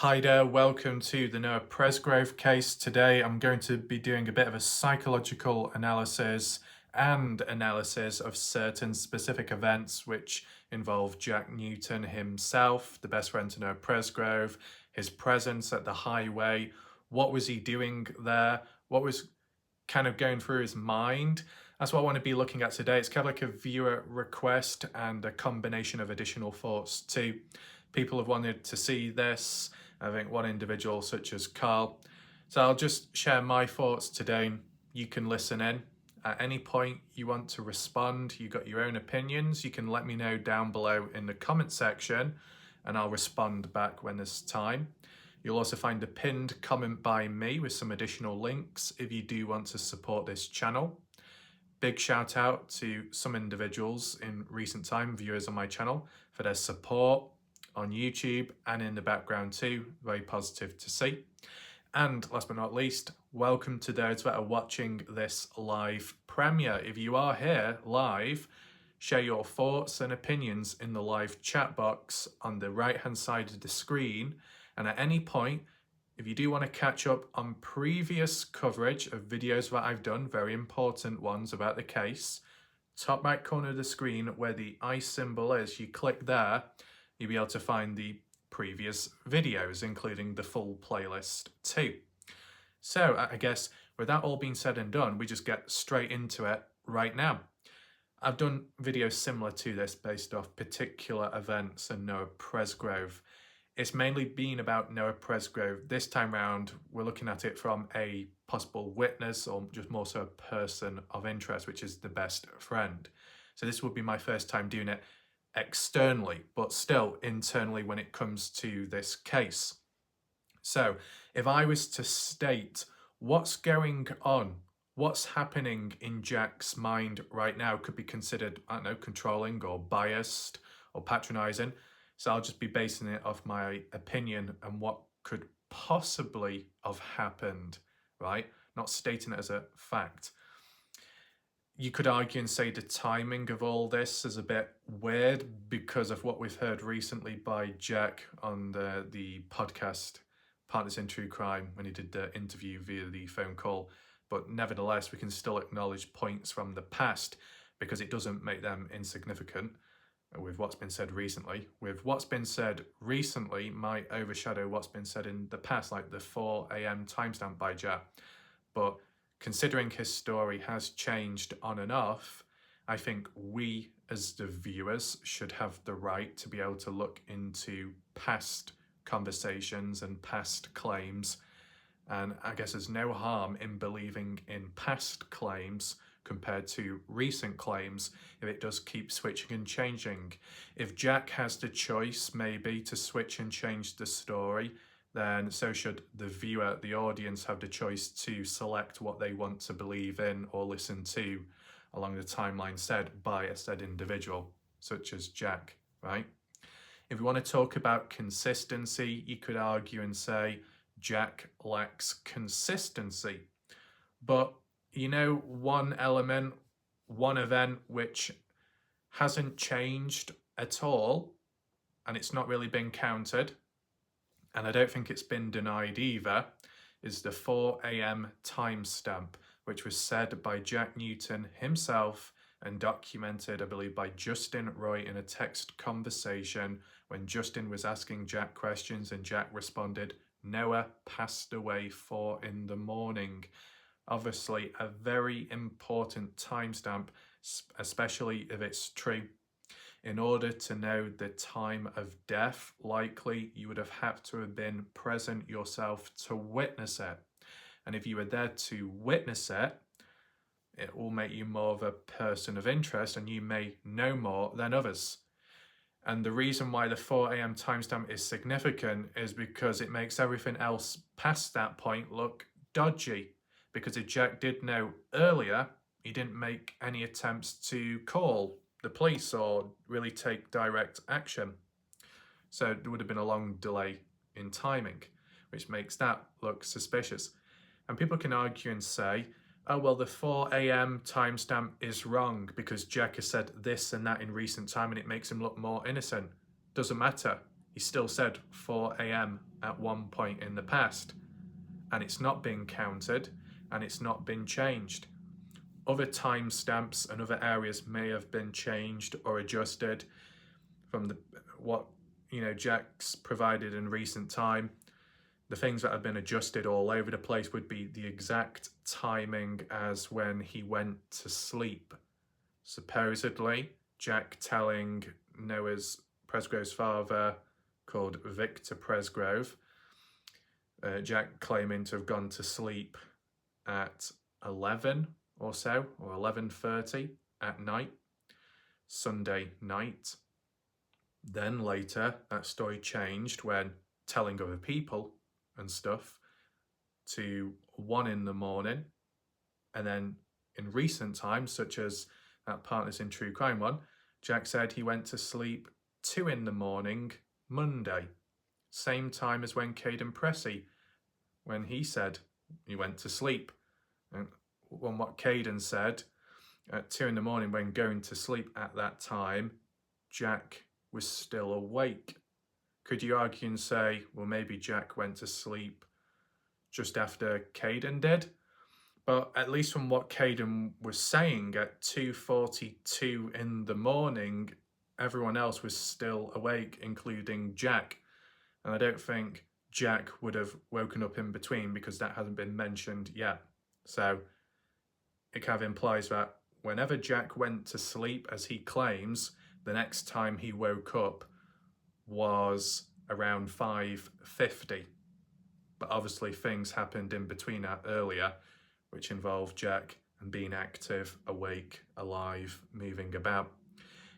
Hi there, welcome to the Noah Presgrove case. Today I'm going to be doing a bit of a psychological analysis and analysis of certain specific events which involve Jack Newton himself, the best friend to Noah Presgrove, his presence at the highway, what was he doing there, what was kind of going through his mind. That's what I want to be looking at today. It's kind of like a viewer request and a combination of additional thoughts too. People have wanted to see this. I think one individual such as Carl. So I'll just share my thoughts today. You can listen in. At any point you want to respond, you got your own opinions, you can let me know down below in the comment section and I'll respond back when there's time. You'll also find a pinned comment by me with some additional links if you do want to support this channel. Big shout out to some individuals in recent time, viewers on my channel, for their support on YouTube and in the background too. Very positive to see. And last but not least, welcome to those that are watching this live premiere. If you are here live, share your thoughts and opinions in the live chat box on the right hand side of the screen. And at any point, if you do want to catch up on previous coverage of videos that I've done, very important ones about the case, top right corner of the screen where the I symbol is, you click there, you'll be able to find the previous videos, including the full playlist too. So I guess with that all being said and done, we just get straight into it right now. I've done videos similar to this based off particular events and Noah Presgrove. It's mainly been about Noah Presgrove. This time round, we're looking at it from a possible witness or just more so a person of interest, which is the best friend. So this would be my first time doing it externally, but still internally when it comes to this case. So if I was to state what's going on, what's happening in Jack's mind right now could be considered, I don't know, controlling or biased or patronizing. So I'll just be basing it off my opinion and what could possibly have happened, right? Not stating it as a fact. You could argue and say the timing of all this is a bit weird because of what we've heard recently by Jack on the podcast Partners in True Crime when he did the interview via the phone call. But nevertheless, we can still acknowledge points from the past because it doesn't make them insignificant with what's been said recently. With what's been said recently might overshadow what's been said in the past, like the 4 a.m. timestamp by Jack. But considering his story has changed on and off, I think we as the viewers should have the right to be able to look into past conversations and past claims. And I guess there's no harm in believing in past claims compared to recent claims if it does keep switching and changing. If Jack has the choice maybe to switch and change the story, then so should the viewer, the audience, have the choice to select what they want to believe in or listen to along the timeline said by a said individual, such as Jack, right? If we want to talk about consistency, you could argue and say Jack lacks consistency. But you know, one element, one event which hasn't changed at all, and it's not really been countered, and I don't think it's been denied either, is the 4 a.m. timestamp, which was said by Jack Newton himself and documented, I believe, by Justin Roy in a text conversation when Justin was asking Jack questions and Jack responded, "Noah passed away 4 in the morning." Obviously, a very important timestamp, especially if it's true. In order to know the time of death, likely you would have had to have been present yourself to witness it. And if you were there to witness it, it will make you more of a person of interest and you may know more than others. And the reason why the 4 a.m. timestamp is significant is because it makes everything else past that point look dodgy. Because if Jack did know earlier, he didn't make any attempts to call the police or really take direct action. So there would have been a long delay in timing, which makes that look suspicious. And people can argue and say, oh, well, the 4 a.m. timestamp is wrong because Jack has said this and that in recent time and it makes him look more innocent. Doesn't matter. He still said 4 a.m. at one point in the past, and it's not been counted and it's not been changed. Other timestamps and other areas may have been changed or adjusted from what Jack's provided in recent time. The things that have been adjusted all over the place would be the exact timing as when he went to sleep. Supposedly, Jack telling Noah's Presgrove's father, called Victor Presgrove, Jack claiming to have gone to sleep at 11 or so, or 11:30 at night, Sunday night. Then later, that story changed when telling other people and stuff to 1 in the morning. And then in recent times, such as that Partners in True Crime one, Jack said he went to sleep 2 in the morning, Monday. Same time as when Caden Pressey, when he said he went to sleep. And on what Caden said, at 2 in the morning when going to sleep at that time, Jack was still awake. Could you argue and say, well, maybe Jack went to sleep just after Caden did? But at least from what Caden was saying, at 2:42 in the morning, everyone else was still awake, including Jack. And I don't think Jack would have woken up in between, because that hasn't been mentioned yet. So it kind of implies that whenever Jack went to sleep, as he claims, the next time he woke up was around 5:50. But obviously things happened in between that earlier, which involved Jack and being active, awake, alive, moving about.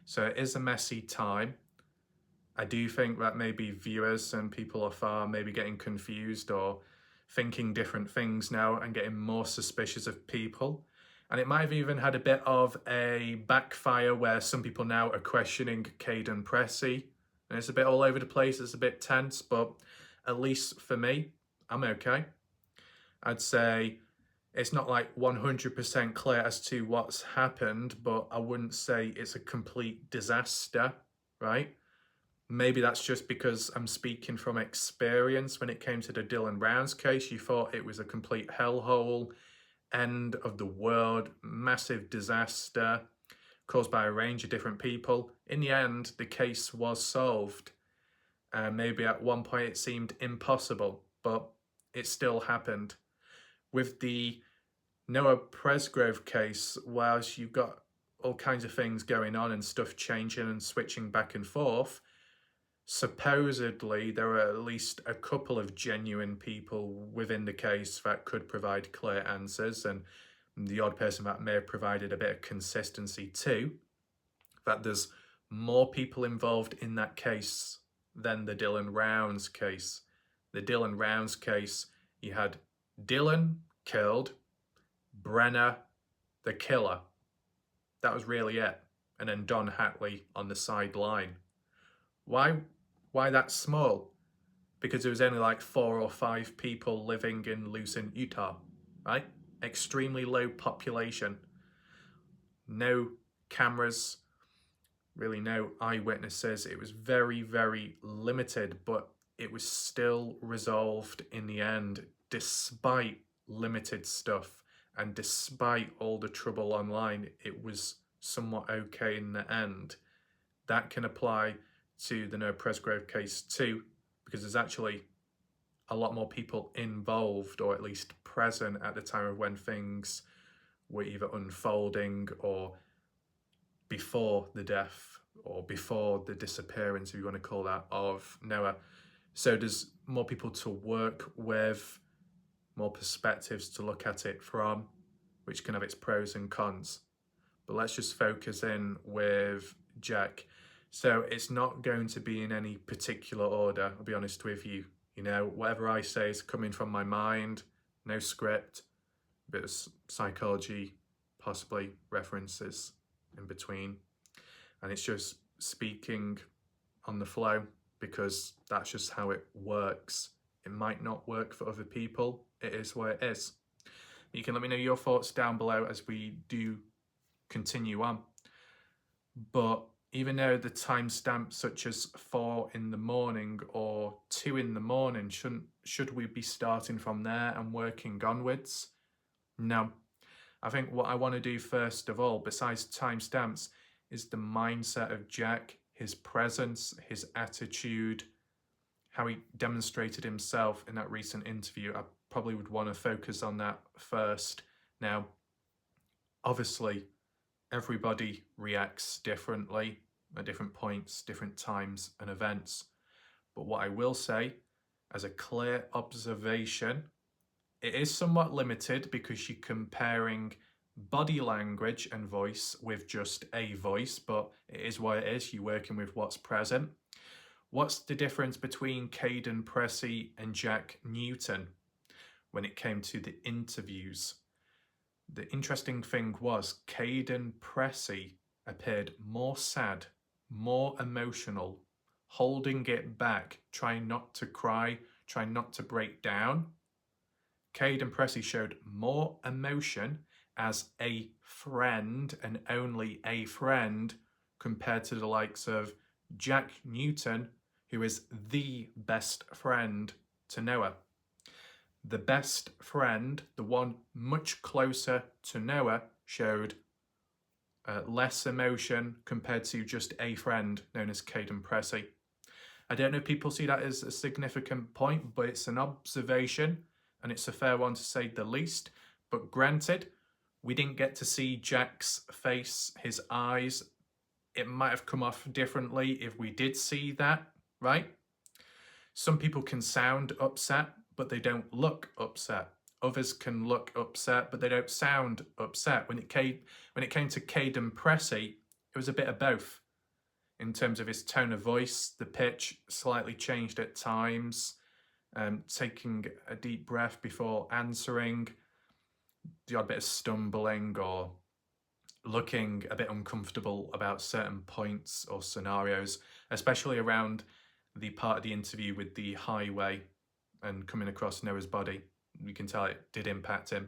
So it is a messy time. I do think that maybe viewers and people afar may be getting confused or thinking different things now and getting more suspicious of people. And it might have even had a bit of a backfire where some people now are questioning Caden Pressey. And it's a bit all over the place, it's a bit tense, but at least for me, I'm okay. I'd say it's not like 100% clear as to what's happened, but I wouldn't say it's a complete disaster, right? Maybe that's just because I'm speaking from experience. When it came to the Dylan Rounds case, you thought it was a complete hellhole, end of the world, massive disaster caused by a range of different people. In the end, the case was solved. Maybe at one point it seemed impossible, but it still happened. With the Noah Presgrove case, whilst you've got all kinds of things going on and stuff changing and switching back and forth, supposedly there are at least a couple of genuine people within the case that could provide clear answers, and the odd person that may have provided a bit of consistency too. That there's more people involved in that case than the Dylan Rounds case. The Dylan Rounds case, you had Dylan killed, Brenner the killer. That was really it. And then Don Hatley on the sideline. Why that small? Because there was only like 4 or 5 people living in Lucent, Utah, right? Extremely low population. No cameras, really no eyewitnesses. It was very, very limited, but it was still resolved in the end, despite limited stuff and despite all the trouble online. It was somewhat okay in the end. That can apply to the Noah Presgrove case too, because there's actually a lot more people involved, or at least present at the time of when things were either unfolding or before the death or before the disappearance, if you want to call that, of Noah. So there's more people to work with, more perspectives to look at it from, which can have its pros and cons. But let's just focus in with Jack. So it's not going to be in any particular order, I'll be honest with you. You know, whatever I say is coming from my mind, no script, a bit of psychology, possibly references in between. And it's just speaking on the flow, because that's just how it works. It might not work for other people. It is what it is. You can let me know your thoughts down below as we do continue on. But even though the timestamp such as 4 in the morning or 2 in the morning, should we be starting from there and working onwards? No. I think what I want to do first of all, besides timestamps, is the mindset of Jack, his presence, his attitude, how he demonstrated himself in that recent interview. I probably would want to focus on that first. Now, obviously, everybody reacts differently at different points, different times and events. But what I will say, as a clear observation, it is somewhat limited because you're comparing body language and voice with just a voice, but it is what it is. You're working with what's present. What's the difference between Caden Pressey and Jack Newton when it came to the interviews? The interesting thing was Caden Pressey appeared more sad, more emotional, holding it back, trying not to cry, trying not to break down. Caden Pressey showed more emotion as a friend and only a friend compared to the likes of Jack Newton, who is the best friend to Noah. The best friend, the one much closer to Noah, showed less emotion compared to just a friend known as Caden Pressey. I don't know if people see that as a significant point, but it's an observation and it's a fair one to say the least. But granted, we didn't get to see Jack's face, his eyes. It might have come off differently if we did see that, right? Some people can sound upset, but they don't look upset. Others can look upset, but they don't sound upset. When it came to Caden Pressey, it was a bit of both. In terms of his tone of voice, the pitch slightly changed at times, taking a deep breath before answering, the odd bit of stumbling or looking a bit uncomfortable about certain points or scenarios, especially around the part of the interview with the highway and coming across Noah's body. You can tell it did impact him.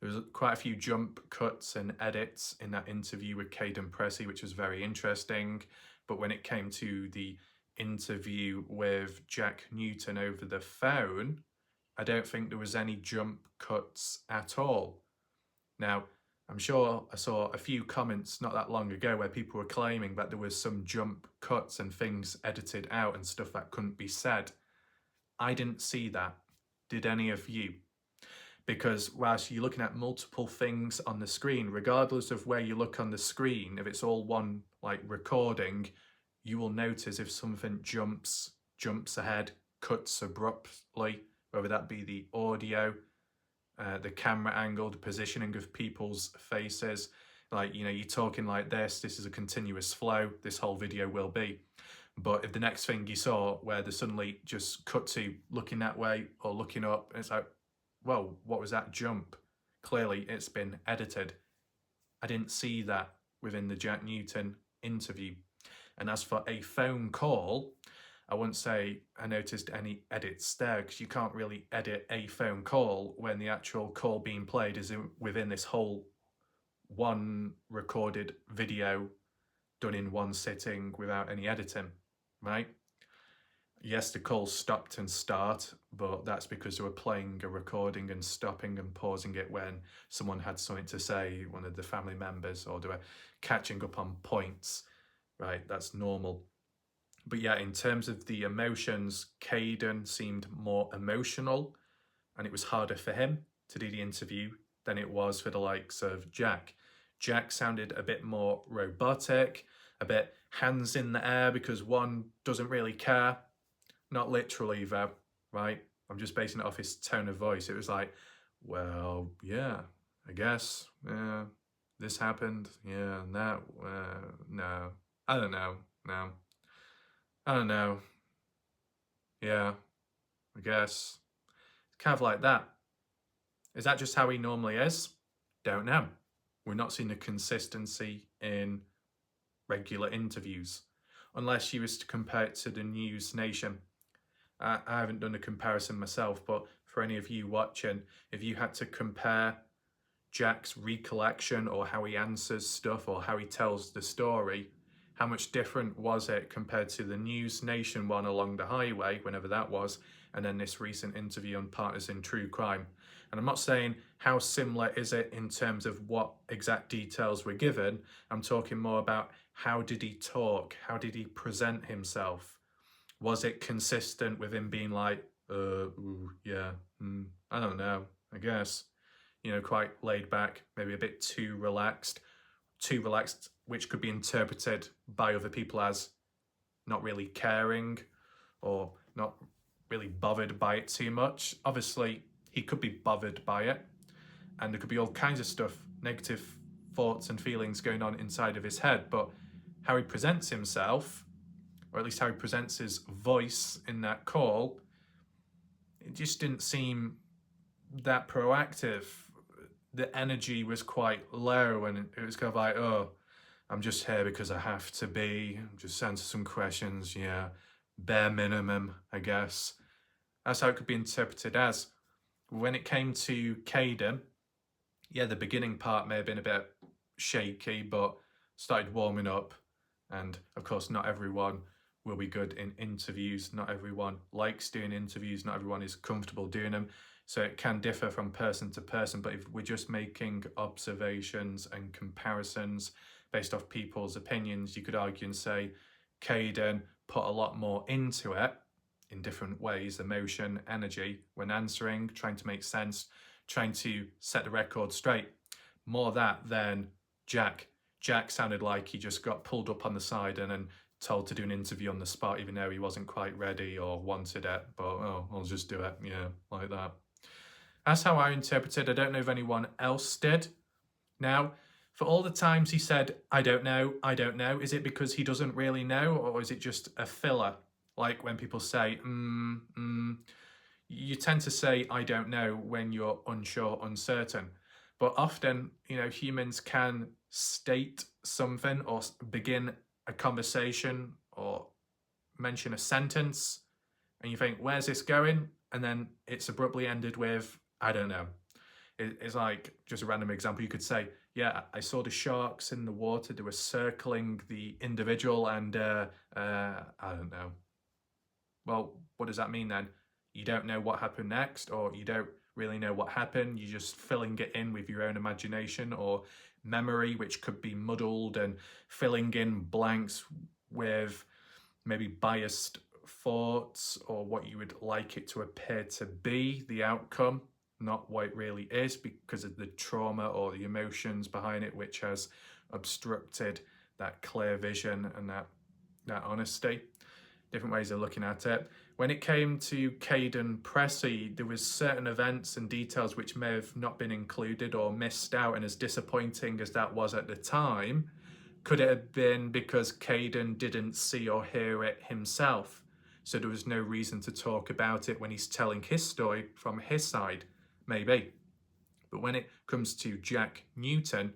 There was quite a few jump cuts and edits in that interview with Caden Pressey, which was very interesting. But when it came to the interview with Jack Newton over the phone, I don't think there was any jump cuts at all. Now, I'm sure I saw a few comments not that long ago where people were claiming that there was some jump cuts and things edited out and stuff that couldn't be said. I didn't see that. Did any of you? Because whilst you're looking at multiple things on the screen, regardless of where you look on the screen, if it's all one recording, you will notice if something jumps ahead, cuts abruptly, whether that be the audio, the camera angle, the positioning of people's faces. You're talking like this is a continuous flow, this whole video will be. But if the next thing you saw where they suddenly just cut to looking that way or looking up, it's like, well, what was that jump? Clearly it's been edited. I didn't see that within the Jack Newton interview. And as for a phone call, I wouldn't say I noticed any edits there, because you can't really edit a phone call when the actual call being played is within this whole one recorded video done in one sitting without any editing, right? Yes, the call stopped and start, but that's because they were playing a recording and stopping and pausing it when someone had something to say, one of the family members, or they were catching up on points, right? That's normal. But yeah, in terms of the emotions, Caden seemed more emotional, and it was harder for him to do the interview than it was for the likes of Jack. Jack sounded a bit more robotic, a bit hands in the air because one doesn't really care. Not literally though, right? I'm just basing it off his tone of voice. It was like, well, yeah, I guess, this happened, yeah, and that, no, I don't know, no. I don't know. Yeah, I guess. Kind of like that. Is that just how he normally is? Don't know. We're not seeing a consistency in regular interviews. Unless you was to compare it to the News Nation. I haven't done a comparison myself, but for any of you watching, if you had to compare Jack's recollection or how he answers stuff or how he tells the story How much different was it compared to the News Nation one along the highway, whenever that was, and then this recent interview on Partners in True Crime? And I'm not saying how similar is it in terms of what exact details were given. I'm talking more about how did he talk? How did he present himself? Was it consistent with him being like, ooh, yeah, I don't know, I guess, quite laid back, maybe a bit too relaxed, which could be interpreted by other people as not really caring or not really bothered by it too much. Obviously, he could be bothered by it, and there could be all kinds of stuff, negative thoughts and feelings going on inside of his head, but how he presents himself, or at least how he presents his voice in that call, it just didn't seem that proactive. The energy was quite low, and it was kind of like, oh, I'm just here because I have to be, just answer some questions, yeah, bare minimum, I guess. That's how it could be interpreted as. When it came to Caden, yeah, the beginning part may have been a bit shaky, but started warming up. And of course, not everyone will be good in interviews. Not everyone likes doing interviews. Not everyone is comfortable doing them. So it can differ from person to person. But if we're just making observations and comparisons based off people's opinions, you could argue and say Caden put a lot more into it in different ways, emotion, energy, when answering, trying to make sense, trying to set the record straight. More of that than Jack. Jack sounded like he just got pulled up on the side and then told to do an interview on the spot, even though he wasn't quite ready or wanted it. But, oh, I'll just do it, yeah, like that. That's how I interpreted. I don't know if anyone else did. Now, for all the times he said, I don't know, is it because he doesn't really know, or is it just a filler? Like when people say, you tend to say, I don't know, when you're unsure, uncertain. But often, humans can state something or begin a conversation or mention a sentence, and you think, where's this going? And then it's abruptly ended with, I don't know. It's like, just a random example, you could say, yeah, I saw the sharks in the water, they were circling the individual, and I don't know. Well, what does that mean then? You don't know what happened next, or you don't really know what happened, you're just filling it in with your own imagination or memory, which could be muddled, and filling in blanks with maybe biased thoughts or what you would like it to appear to be, the outcome, not what it really is, because of the trauma or the emotions behind it, which has obstructed that clear vision and that honesty. Different ways of looking at it. When it came to Caden Pressey, there was certain events and details which may have not been included or missed out, and as disappointing as that was at the time, could it have been because Caden didn't see or hear it himself? So there was no reason to talk about it when he's telling his story from his side? Maybe. But when it comes to Jack Newton,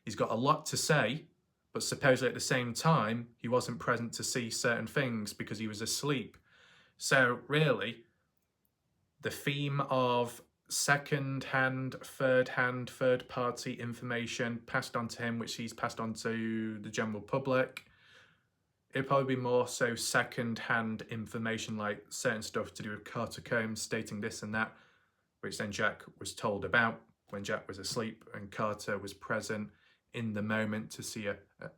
he's got a lot to say, but supposedly at the same time, he wasn't present to see certain things because he was asleep. So really, the theme of second-hand, third-hand, third-party information passed on to him, which he's passed on to the general public, it'd probably be more so second-hand information, like certain stuff to do with Carter Combs stating this and that, which then Jack was told about when Jack was asleep and Carter was present in the moment to see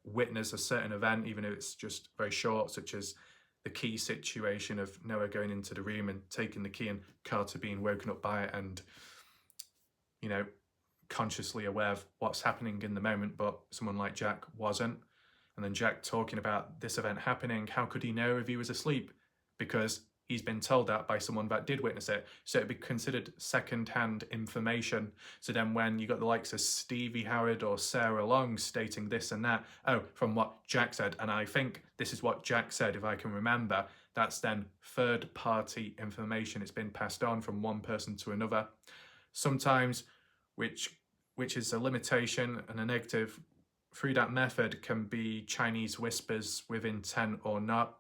witness a certain event, even if it's just very short, such as the key situation of Noah going into the room and taking the key and Carter being woken up by it and, consciously aware of what's happening in the moment, but someone like Jack wasn't. And then Jack talking about this event happening, how could he know if he was asleep? Because he's been told that by someone that did witness it. So it'd be considered second-hand information. So then when you got the likes of Stevie Howard or Sarah Long stating this and that, oh, from what Jack said, and I think this is what Jack said, if I can remember, that's then third-party information. It's been passed on from one person to another. Sometimes, which is a limitation and a negative, through that method can be Chinese whispers with intent or not.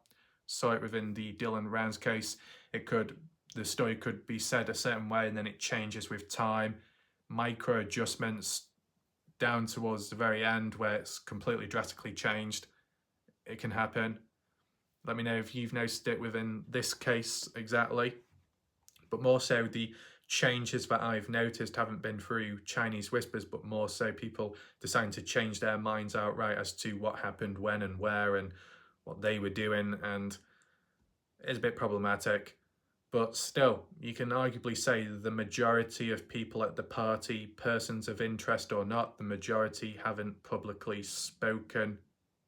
Saw it within the Dylan Rounds case. The story could be said a certain way and then it changes with time. Micro adjustments down towards the very end where it's completely drastically changed. it can happen. Let me know if you've noticed it within this case exactly. But more so, the changes that I've noticed haven't been through Chinese whispers, but more so people deciding to change their minds outright as to what happened when and where and what they were doing, and it's a bit problematic. But still, you can arguably say the majority of people at the party, persons of interest or not, the majority haven't publicly spoken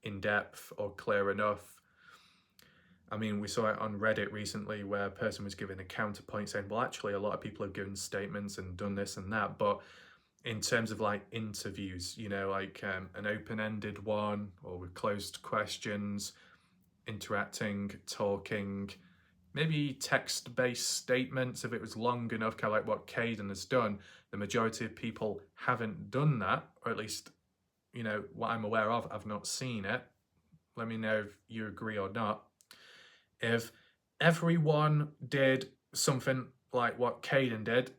in depth or clear enough. I mean, we saw it on Reddit recently where a person was giving a counterpoint saying, well, actually, a lot of people have given statements and done this and that. But in terms of like interviews, you know, like an open-ended one or with closed questions, interacting, talking, maybe text-based statements if it was long enough, kind of like what Caden has done, the majority of people haven't done that, or at least, you know, what I'm aware of, I've not seen it. Let me know if you agree or not. If everyone did something like what Caden did,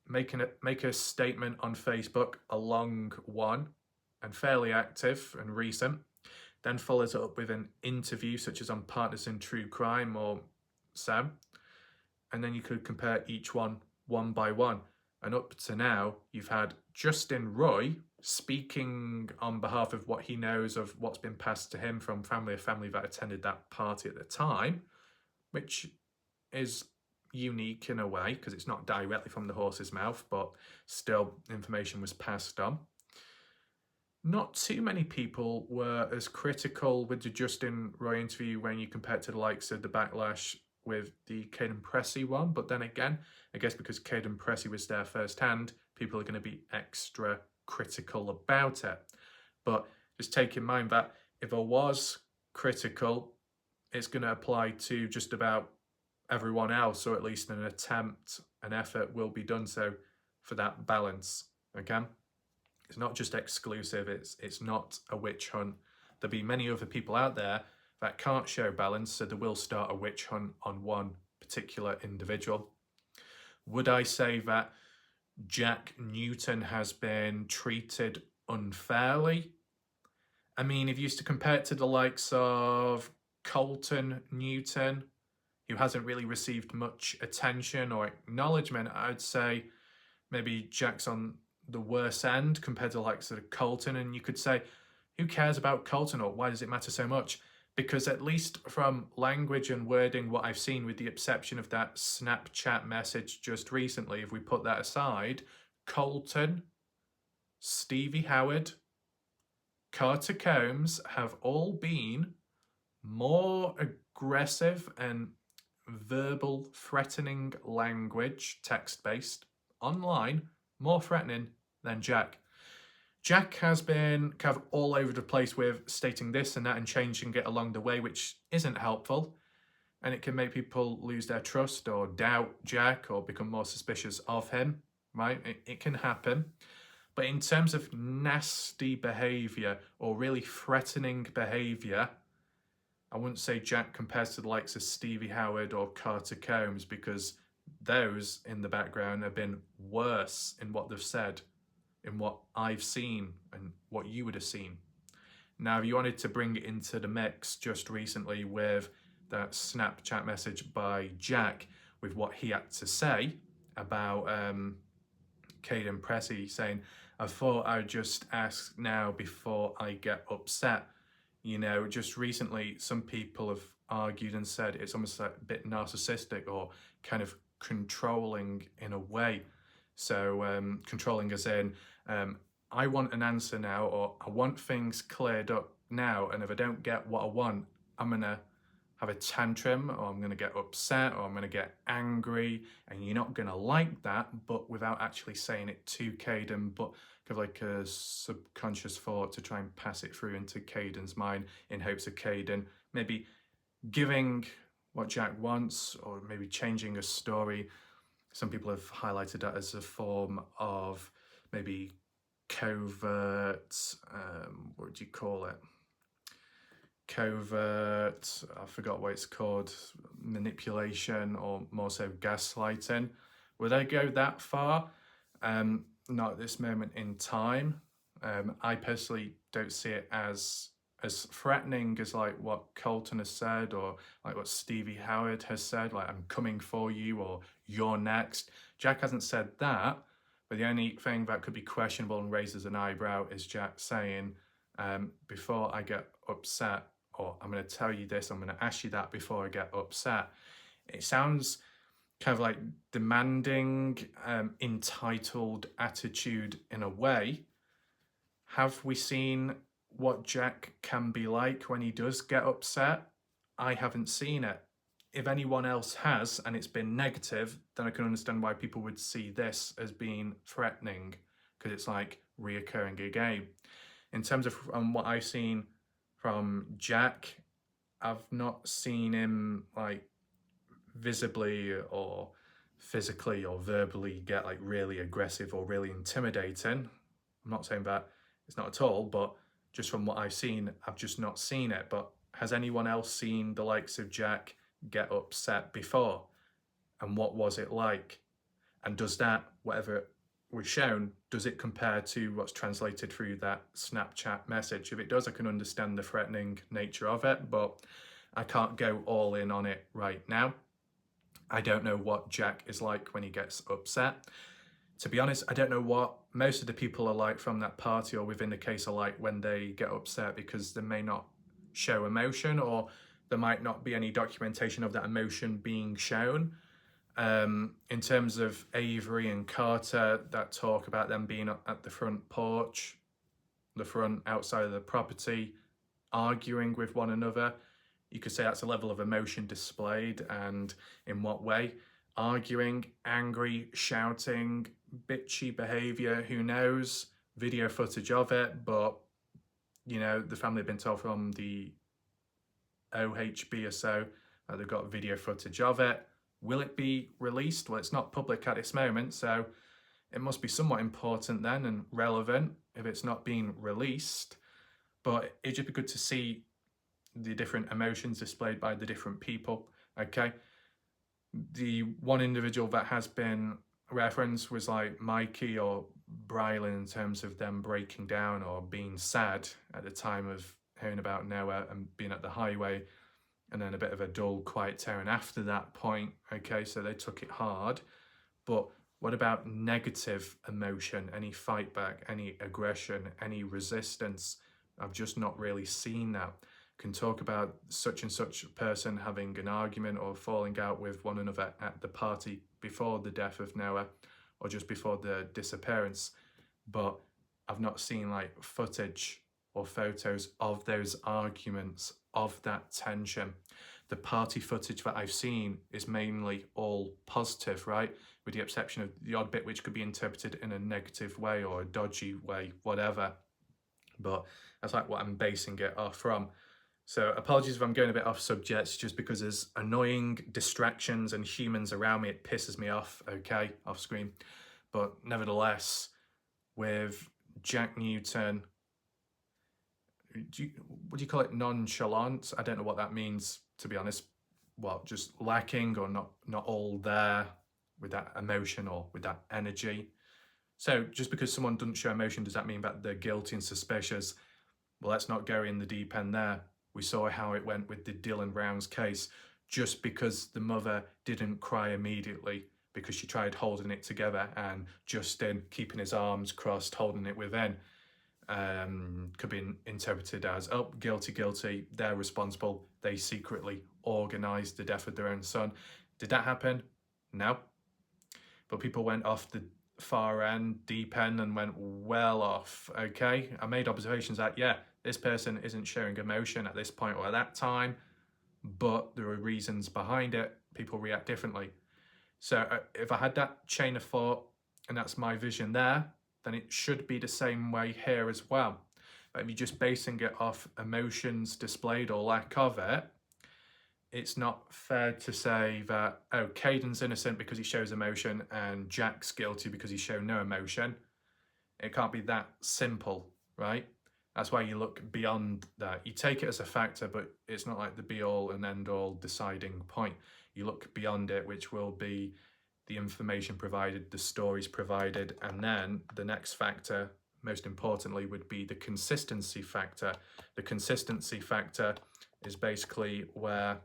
make a statement on Facebook, a long one, and fairly active and recent, then follows it up with an interview such as on Partners in True Crime or Sam, and then you could compare each one by one. And up to now, you've had Justin Roy speaking on behalf of what he knows of what's been passed to him from family that attended that party at the time, which is unique in a way because it's not directly from the horse's mouth, but still information was passed on. Not too many people were as critical with the Justin Roy interview when you compare it to the likes of the backlash with the Caden Pressey one, but then again, I guess because Caden Pressey was there firsthand, people are going to be extra critical about it. But just take in mind that if I was critical, it's going to apply to just about everyone else, or at least an attempt, an effort will be done so for that balance. Okay, it's not just exclusive, it's not a witch hunt. There'll be many other people out there that can't show balance, so they will start a witch hunt on one particular individual. Would I say that Jack Newton has been treated unfairly? I mean, if you used to compare it to the likes of Colton Newton, who hasn't really received much attention or acknowledgement, I'd say maybe Jack's on the worse end compared to like sort of Colton. And you could say, who cares about Colton, or why does it matter so much? Because at least from language and wording, what I've seen, with the exception of that Snapchat message just recently, if we put that aside, Colton, Stevie Howard, Carter Combs have all been more aggressive and verbal threatening language, text-based, online, more threatening than Jack. Jack has been kind of all over the place with stating this and that and changing it along the way, which isn't helpful. And it can make people lose their trust or doubt Jack or become more suspicious of him, right? It can happen. But in terms of nasty behaviour or really threatening behaviour, I wouldn't say Jack compares to the likes of Stevie Howard or Carter Combs, because those in the background have been worse in what they've said, in what I've seen and what you would have seen. Now, if you wanted to bring it into the mix just recently with that Snapchat message by Jack, with what he had to say about Caden Pressey, saying, I thought I'd just ask now before I get upset. You know, just recently, some people have argued and said it's almost like a bit narcissistic or kind of controlling in a way. So controlling as in, I want an answer now, or I want things cleared up now, and if I don't get what I want, I'm going to have a tantrum, or I'm going to get upset, or I'm going to get angry, and you're not going to like that, but without actually saying it to Caden, but kind of like a subconscious thought to try and pass it through into Caden's mind in hopes of Caden maybe giving what Jack wants, or maybe changing a story. Some people have highlighted that as a form of maybe covert, what would you call it? Covert, I forgot what it's called, manipulation, or more so gaslighting. Would I go that far? Not at this moment in time. I personally don't see it as as threatening as like what Colton has said, or like what Stevie Howard has said, like I'm coming for you or you're next. Jack hasn't said that, but the only thing that could be questionable and raises an eyebrow is Jack saying, before I get upset, or I'm going to tell you this, I'm going to ask you that before I get upset. It sounds kind of like demanding, entitled attitude in a way. Have we seen what Jack can be like when he does get upset? I haven't seen it. If anyone else has and it's been negative, then I can understand why people would see this as being threatening, because it's like reoccurring again. In terms of what I've seen from Jack, I've not seen him like visibly or physically or verbally get like really aggressive or really intimidating. I'm not saying that it's not at all, but just from what I've seen, I've just not seen it. But has anyone else seen the likes of Jack get upset before? And what was it like? And does that, whatever was shown, does it compare to what's translated through that Snapchat message? If it does, I can understand the threatening nature of it, but I can't go all in on it right now. I don't know what Jack is like when he gets upset. To be honest, I don't know what most of the people are like from that party, or within the case are like when they get upset, because they may not show emotion, or there might not be any documentation of that emotion being shown. In terms of Avery and Carter, that talk about them being at the front porch, the front outside of the property, arguing with one another, you could say that's a level of emotion displayed. And in what way? Arguing, angry, shouting, bitchy behaviour, who knows? Video footage of it, but you know, the family have been told from the OHB or so that they've got video footage of it. Will it be released? Well, it's not public at this moment, so it must be somewhat important then and relevant if it's not being released. But it'd just be good to see the different emotions displayed by the different people, okay? The one individual that has been referenced was like Mikey or Brylan, in terms of them breaking down or being sad at the time of hearing about Noah and being at the highway, and then a bit of a dull, quiet tone after that point, okay? So they took it hard. But what about negative emotion? Any fight back, any aggression, any resistance? I've just not really seen that. Can talk about such and such person having an argument or falling out with one another at the party before the death of Noah, or just before the disappearance, but I've not seen like footage or photos of those arguments, of that tension. The party footage that I've seen is mainly all positive, right? With the exception of the odd bit which could be interpreted in a negative way or a dodgy way, whatever. But that's like what I'm basing it off from. So apologies if I'm going a bit off subject, just because there's annoying distractions and humans around me. It pisses me off, okay, off screen. But nevertheless, with Jack Newton, would you call it nonchalant? I don't know what that means, to be honest. Well, just lacking or not all there with that emotion or with that energy. So just because someone doesn't show emotion, does that mean that they're guilty and suspicious? Well, let's not go in the deep end there. We saw how it went with the Dylan Brown's case. Just because the mother didn't cry immediately because she tried holding it together, and Justin keeping his arms crossed, holding it within, could be interpreted as, oh, guilty, they're responsible, they secretly organised the death of their own son. Did that happen? No. But people went off the far end, deep end, and went well off, okay? I made observations that, yeah, this person isn't showing emotion at this point or at that time, but there are reasons behind it. People react differently. So if I had that chain of thought, and that's my vision there, then it should be the same way here as well. But if you're just basing it off emotions displayed or lack of it, it's not fair to say that, oh, Caden's innocent because he shows emotion and Jack's guilty because he showed no emotion. It can't be that simple, right? That's why you look beyond that. You take it as a factor, but it's not like the be-all and end-all deciding point. You look beyond it, which will be the information provided, the stories provided, and then the next factor, most importantly would be the consistency factor. The consistency factor is basically where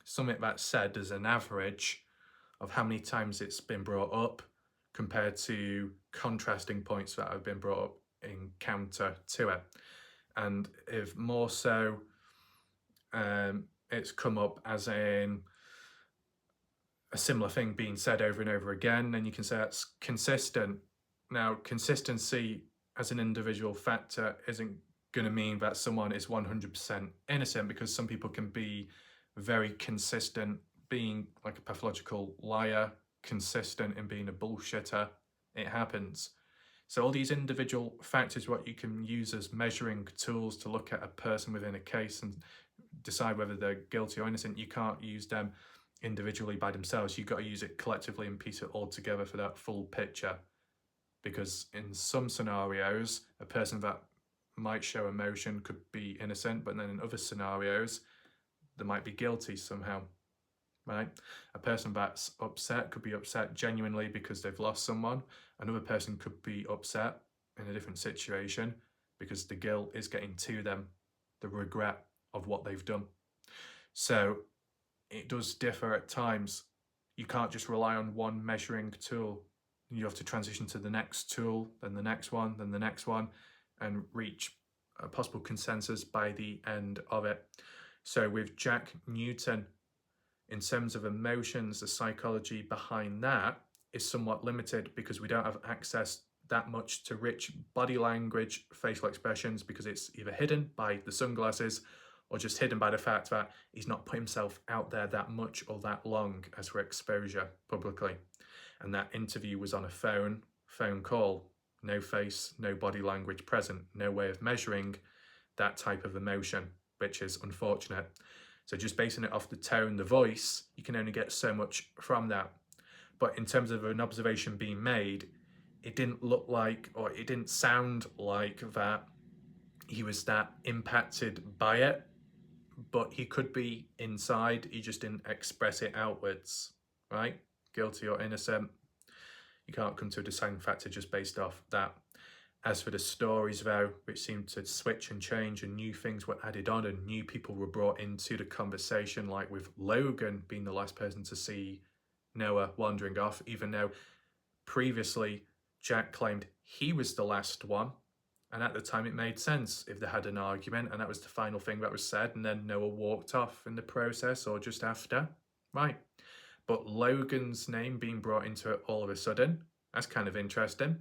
something that's said as an average of how many times it's been brought up compared to contrasting points that have been brought up in counter to it. And if more so it's come up as in a similar thing being said over and over again, then you can say that's consistent. Now, consistency as an individual factor isn't going to mean that someone is 100% innocent, because some people can be very consistent being like a pathological liar, consistent in being a bullshitter. It happens. So all these individual factors, what you can use as measuring tools to look at a person within a case and decide whether they're guilty or innocent, you can't use them individually by themselves. You've got to use it collectively and piece it all together for that full picture. Because in some scenarios, a person that might show emotion could be innocent, but then in other scenarios, they might be guilty somehow, right? A person that's upset could be upset genuinely because they've lost someone. Another person could be upset in a different situation because the guilt is getting to them, the regret of what they've done. So it does differ at times. You can't just rely on one measuring tool. You have to transition to the next tool, then the next one, then the next one, and reach a possible consensus by the end of it. So with Jack Newton, in terms of emotions, the psychology behind that is somewhat limited because we don't have access that much to rich body language, facial expressions, because it's either hidden by the sunglasses or just hidden by the fact that he's not put himself out there that much or that long as for exposure publicly. And that interview was on a phone call, no face, no body language present, no way of measuring that type of emotion, which is unfortunate. So just basing it off the tone, the voice, you can only get so much from that. But in terms of an observation being made, it didn't look like, or it didn't sound like that he was that impacted by it, but he could be inside, he just didn't express it outwards, right? Guilty or innocent. You can't come to a deciding factor just based off that. As for the stories though, which seemed to switch and change and new things were added on and new people were brought into the conversation, like with Logan being the last person to see Noah wandering off, even though previously Jack claimed he was the last one. And at the time it made sense if they had an argument and that was the final thing that was said and then Noah walked off in the process or just after, right? But Logan's name being brought into it all of a sudden, that's kind of interesting.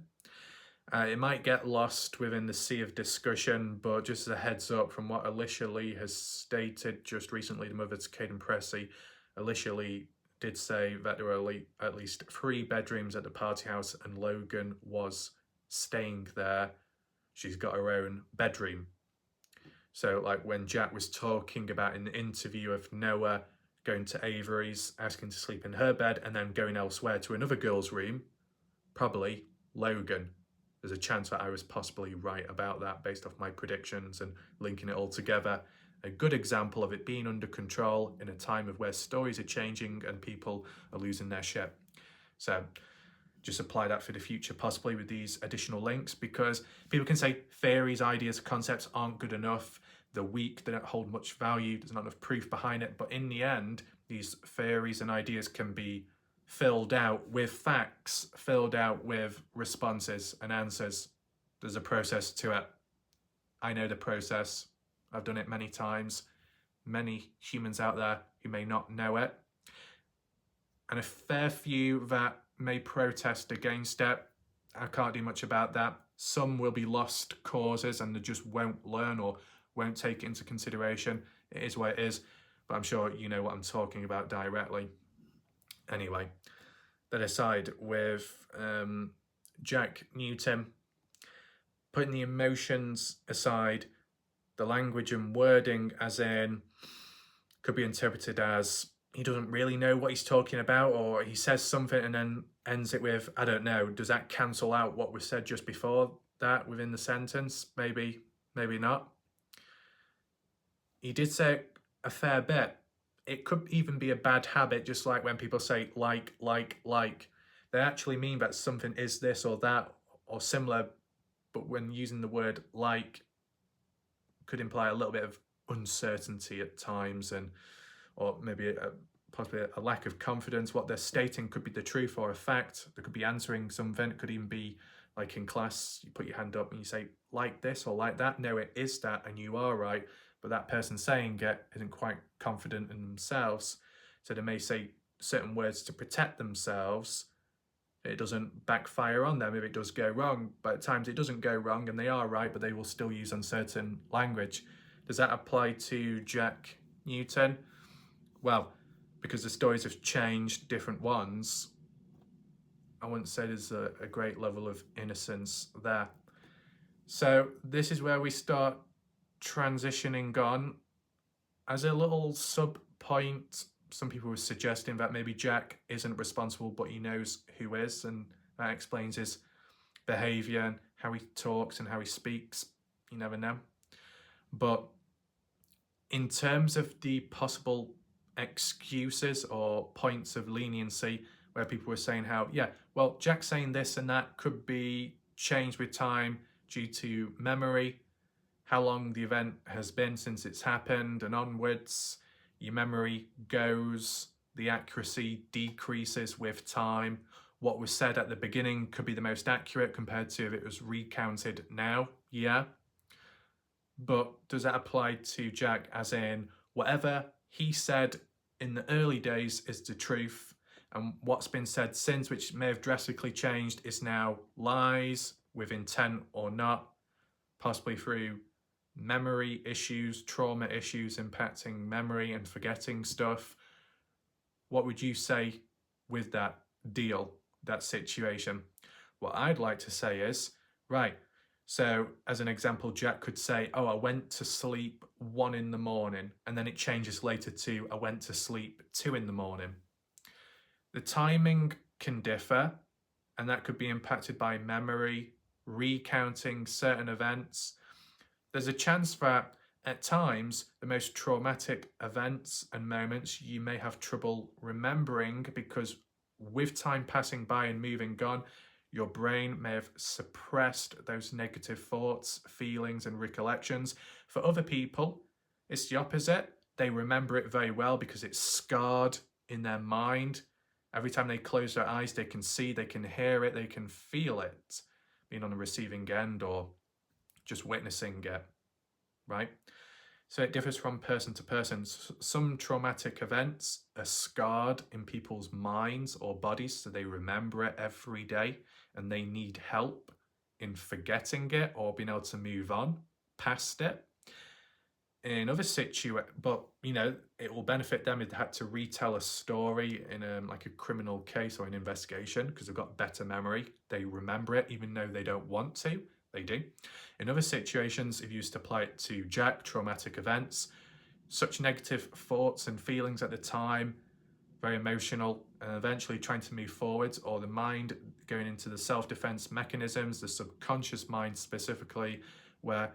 It might get lost within the sea of discussion, but just as a heads up from what Alicia Lee has stated just recently, the mother to Caden Pressey, Alicia Lee did say that there were at least 3 bedrooms at the party house and Logan was staying there. She's got her own bedroom. So like when Jack was talking about in the interview of Noah going to Avery's, asking to sleep in her bed and then going elsewhere to another girl's room, probably Logan. There's a chance that I was possibly right about that based off my predictions and linking it all together. A good example of it being under control in a time of where stories are changing and people are losing their shit. So just apply that for the future, possibly with these additional links, because people can say theories, ideas, concepts aren't good enough. They're weak, they don't hold much value, there's not enough proof behind it. But in the end, these theories and ideas can be filled out with facts, filled out with responses and answers. There's a process to it. I know the process. I've done it many times. Many humans out there who may not know it. And a fair few that may protest against it. I can't do much about that. Some will be lost causes and they just won't learn or won't take it into consideration. It is what it is, but I'm sure you know what I'm talking about directly. Anyway, that aside, with Jack Newton, putting the emotions aside, the language and wording as in could be interpreted as he doesn't really know what he's talking about, or he says something and then ends it with, I don't know. Does that cancel out what was said just before that within the sentence? Maybe, maybe not. He did say a fair bit. It could even be a bad habit, just like when people say like. They actually mean that something is this or that or similar but when using the word like could imply a little bit of uncertainty at times, and or maybe possibly a lack of confidence. What they're stating could be the truth or a fact. They could be answering something. It could even be like in class, you put your hand up and you say, like this or like that. No, it is that, and you are right. But that person saying it isn't quite confident in themselves. So they may say certain words to protect themselves. It doesn't backfire on them if it does go wrong. But at times it doesn't go wrong and they are right, but they will still use uncertain language. Does that apply to Jack Newton? Well, because the stories have changed, different ones, I wouldn't say there's a great level of innocence there. So this is where we start transitioning on. As a little sub point, some people were suggesting that maybe Jack isn't responsible, but he knows who is, and that explains his behaviour and how he talks and how he speaks. You never know. But in terms of the possible excuses or points of leniency, where people were saying how, yeah, well, Jack saying this and that could be changed with time due to memory, how long the event has been since it's happened and onwards. Your memory goes, the accuracy decreases with time. What was said at the beginning could be the most accurate compared to if it was recounted now, yeah. But does that apply to Jack, as in whatever he said in the early days is the truth, and what's been said since, which may have drastically changed, is now lies with intent or not, possibly through memory issues, trauma issues impacting memory and forgetting stuff? What would you say with that deal, that situation? What I'd like to say is, right, so as an example, Jack could say, oh, I went to sleep 1 a.m, and then it changes later to I went to sleep 2 a.m. The timing can differ, and that could be impacted by memory, recounting certain events. There's a chance that at times the most traumatic events and moments you may have trouble remembering, because with time passing by and moving on, your brain may have suppressed those negative thoughts, feelings, and recollections. For other people, it's the opposite. They remember it very well because it's scarred in their mind. Every time they close their eyes, they can see, they can hear it, they can feel it, being on the receiving end or just witnessing it, right? So it differs from person to person. Some traumatic events are scarred in people's minds or bodies, so they remember it every day and they need help in forgetting it or being able to move on past it. In other situations, but it will benefit them if they had to retell a story in like a criminal case or an investigation, because they've got better memory. They remember it even though they don't want to. They do. In other situations, if you used to apply it to Jack, traumatic events, such negative thoughts and feelings at the time, very emotional, and eventually trying to move forwards, or the mind going into the self-defense mechanisms, the subconscious mind specifically, where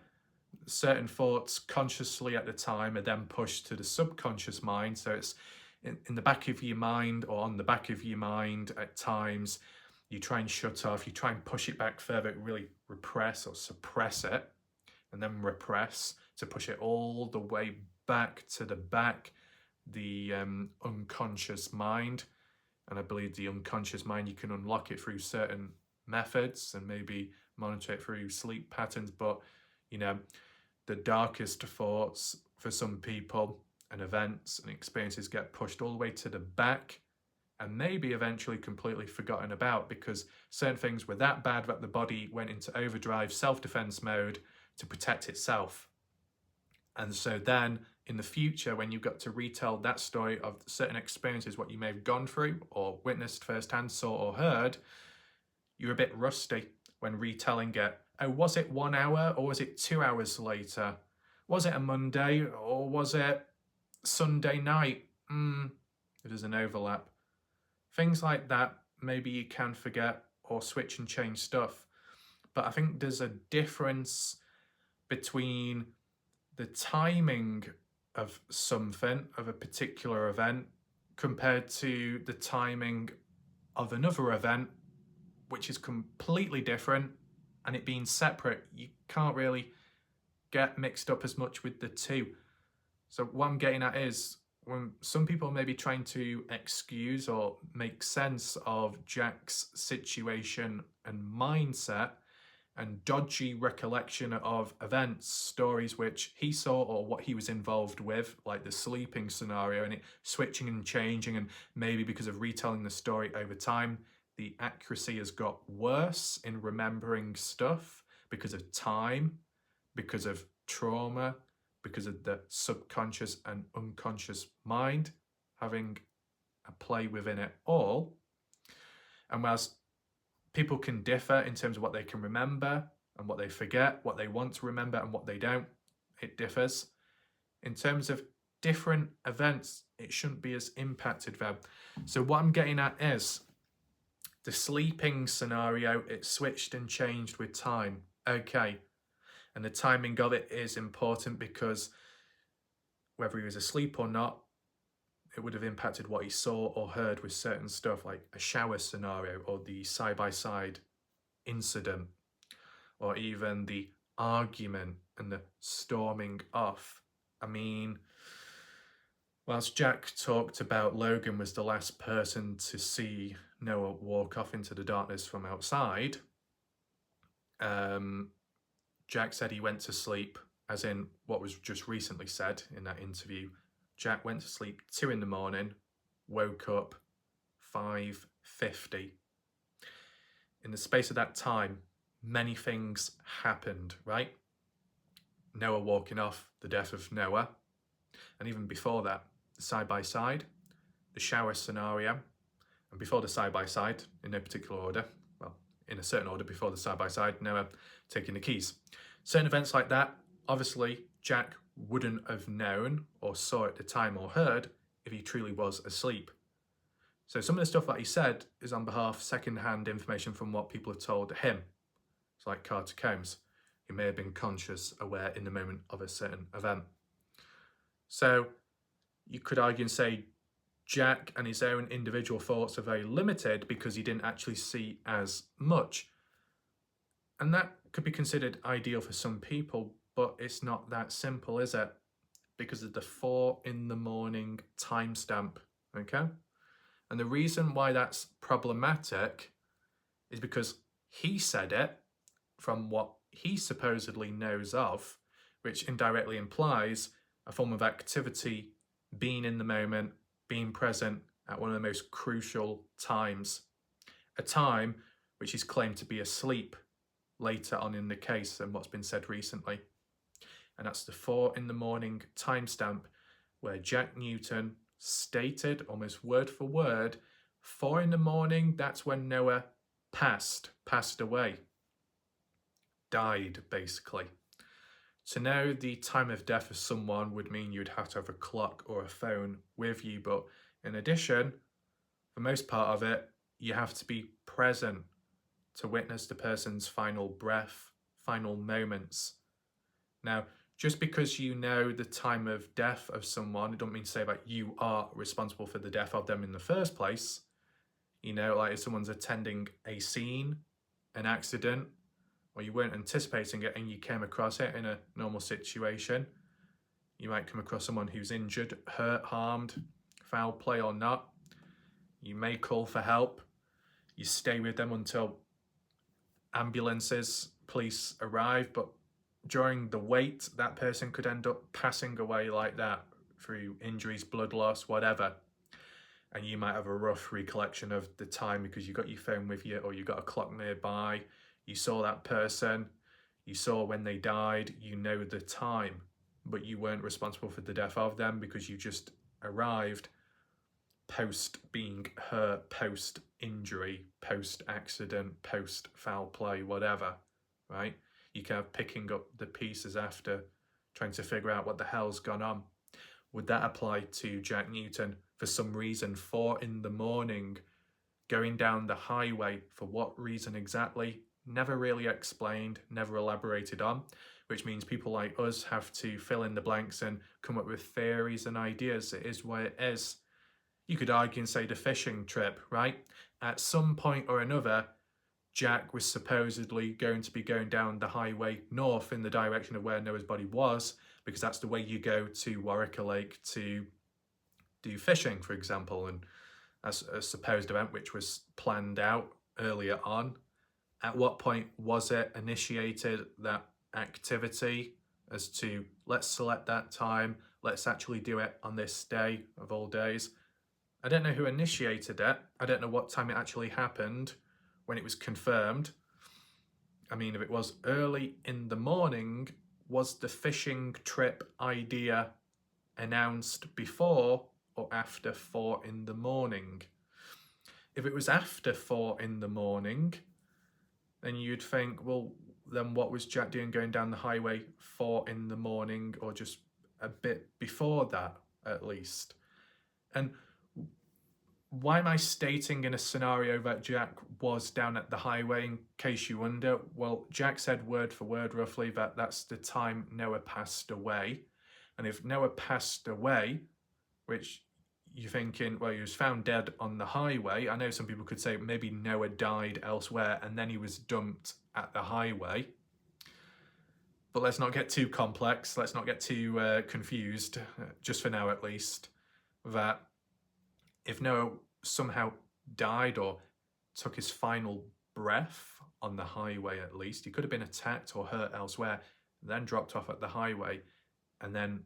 certain thoughts consciously at the time are then pushed to the subconscious mind. So it's in the back of your mind or on the back of your mind at times. You try and shut off, you try and push it back further, really repress or suppress it, and then repress to push it all the way back to the back, the unconscious mind. And I believe the unconscious mind, you can unlock it through certain methods and maybe monitor it through sleep patterns. But, the darkest thoughts for some people and events and experiences get pushed all the way to the back and maybe eventually completely forgotten about, because certain things were that bad that the body went into overdrive self-defense mode to protect itself. And so then in the future, when you've got to retell that story of certain experiences, what you may have gone through or witnessed firsthand, saw or heard, you're a bit rusty when retelling it. Oh, was it 1 hour or was it 2 hours later? Was it a Monday or was it Sunday night? There's an overlap. Things like that, maybe you can forget or switch and change stuff. But I think there's a difference between the timing of something, of a particular event, compared to the timing of another event, which is completely different, and it being separate, you can't really get mixed up as much with the two. So what I'm getting at is, when some people may be trying to excuse or make sense of Jack's situation and mindset and dodgy recollection of events, stories which he saw or what he was involved with, like the sleeping scenario, and it switching and changing, and maybe because of retelling the story over time, the accuracy has got worse in remembering stuff because of time, because of trauma, because of the subconscious and unconscious mind having a play within it all. And whilst people can differ in terms of what they can remember and what they forget, what they want to remember and what they don't, it differs. In terms of different events, it shouldn't be as impacted there. So what I'm getting at is, the sleeping scenario, it switched and changed with time. Okay. And the timing of it is important, because whether he was asleep or not, it would have impacted what he saw or heard with certain stuff, like a shower scenario or the side-by-side incident, or even the argument and the storming off. I mean, whilst Jack talked about Logan was the last person to see Noah walk off into the darkness from outside, Jack said he went to sleep, as in what was just recently said in that interview. Jack went to sleep 2 a.m, woke up 5:50. In the space of that time, many things happened, right? Noah walking off, the death of Noah, and even before that, the side-by-side, the shower scenario, and before the side-by-side, in no particular order, well, in a certain order before the side-by-side, Noah taking the keys. Certain events like that, obviously, Jack wouldn't have known or saw at the time or heard if he truly was asleep. So some of the stuff that he said is on behalf second-hand information from what people have told him. It's like Carter Combs, who may have been conscious, aware in the moment of a certain event. So you could argue and say Jack and his own individual thoughts are very limited because he didn't actually see as much. And that could be considered ideal for some people, but it's not that simple, is it? Because of the 4 a.m. timestamp, okay? And the reason why that's problematic is because he said it from what he supposedly knows of, which indirectly implies a form of activity, being in the moment, being present at one of the most crucial times, a time which is claimed to be asleep later on in the case and what's been said recently. And that's the 4 a.m. timestamp where Jack Newton stated, almost word for word, 4 a.m, that's when Noah passed away, died, basically. To know the time of death of someone would mean you'd have to have a clock or a phone with you, but in addition, for most part of it, you have to be present to witness the person's final breath, final moments. Now, just because you know the time of death of someone, it don't mean to say that you are responsible for the death of them in the first place. You know, like if someone's attending a scene, an accident, or you weren't anticipating it and you came across it in a normal situation, you might come across someone who's injured, hurt, harmed, foul play or not. You may call for help. You stay with them until ambulances, police arrive, but during the wait, that person could end up passing away like that through injuries, blood loss, whatever. And you might have a rough recollection of the time because you got your phone with you or you got a clock nearby. You saw that person, you saw when they died, you know the time, but you weren't responsible for the death of them because you just arrived post being hurt, post injury, post accident, post foul play, whatever, right? You kind of picking up the pieces after, trying to figure out what the hell's gone on. Would that apply to Jack Newton? For some reason, 4 a.m, going down the highway, for what reason exactly? Never really explained, never elaborated on, which means people like us have to fill in the blanks and come up with theories and ideas. It is what it is. You could argue and say the fishing trip, right? At some point or another, Jack was supposedly going to be going down the highway north in the direction of where Noah's body was, because that's the way you go to Warwicker Lake to do fishing, for example. And that's a supposed event which was planned out earlier on. At what point was it initiated, that activity, as to let's select that time, let's actually do it on this day of all days? I don't know who initiated it. I don't know what time it actually happened, when it was confirmed. I mean, if it was early in the morning, was the fishing trip idea announced before or after 4 in the morning? If it was after 4 in the morning, then you'd think, well, then what was Jack doing going down the highway 4 in the morning, or just a bit before that at least? And why am I stating in a scenario that Jack was down at the highway, in case you wonder? Well, Jack said word for word roughly that that's the time Noah passed away. And if Noah passed away, which you're thinking, well, he was found dead on the highway. I know some people could say maybe Noah died elsewhere and then he was dumped at the highway. But let's not get too complex. Let's not get too confused, just for now at least, that if Noah somehow died or took his final breath on the highway, at least, he could have been attacked or hurt elsewhere, then dropped off at the highway, and then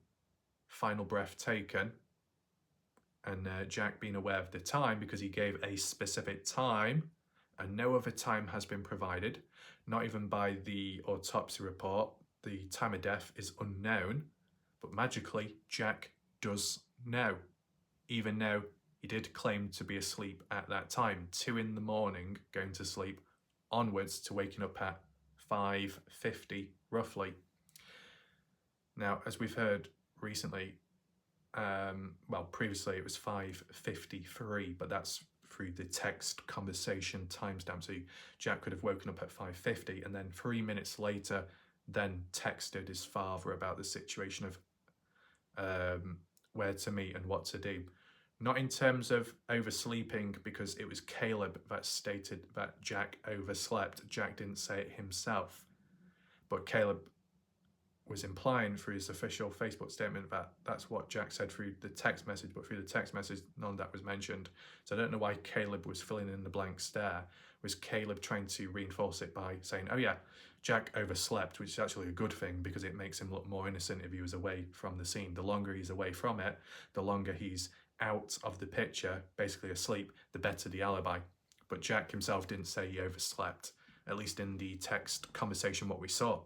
final breath taken. And Jack being aware of the time, because he gave a specific time, and no other time has been provided, not even by the autopsy report. The time of death is unknown, but magically Jack does know, even though he did claim to be asleep at that time, 2 in the morning, going to sleep, onwards to waking up at 5:50 roughly. Now, as we've heard recently, well, previously it was 5:53, but that's through the text conversation timestamp. So Jack could have woken up at 5:50 and then 3 minutes later then texted his father about the situation of where to meet and what to do. Not in terms of oversleeping, because it was Caleb that stated that Jack overslept. Jack didn't say it himself, but Caleb was implying through his official Facebook statement that that's what Jack said through the text message, but through the text message none of that was mentioned. So I don't know why Caleb was filling in the blanks there. Was Caleb trying to reinforce it by saying, oh yeah, Jack overslept, which is actually a good thing because it makes him look more innocent if he was away from the scene. The longer he's away from it, the longer he's out of the picture, basically asleep, the better the alibi. But Jack himself didn't say he overslept, at least in the text conversation what we saw.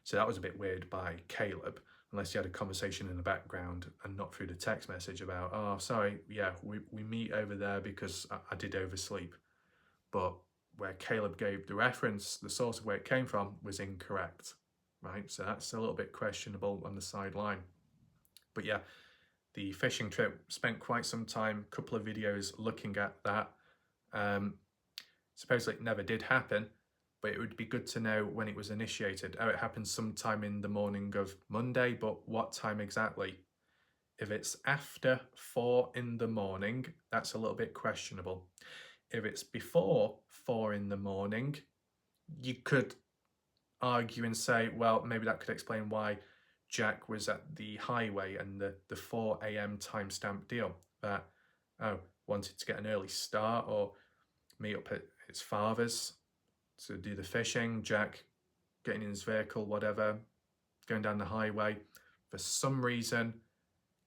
So that was a bit weird by Caleb, unless he had a conversation in the background and not through the text message about, oh, sorry, yeah, we meet over there because I did oversleep. But where Caleb gave the reference, the source of where it came from, was incorrect, right? So that's a little bit questionable on the sideline. But yeah, the fishing trip, spent quite some time, a couple of videos looking at that. Supposedly it never did happen, but it would be good to know when it was initiated. Oh, it happened sometime in the morning of Monday, but what time exactly? If it's after 4 in the morning, that's a little bit questionable. If it's before 4 in the morning, you could argue and say, well, maybe that could explain why Jack was at the highway and the 4 a.m. timestamp deal. That, oh, wanted to get an early start or meet up at his father's to do the fishing, Jack getting in his vehicle, whatever, going down the highway, for some reason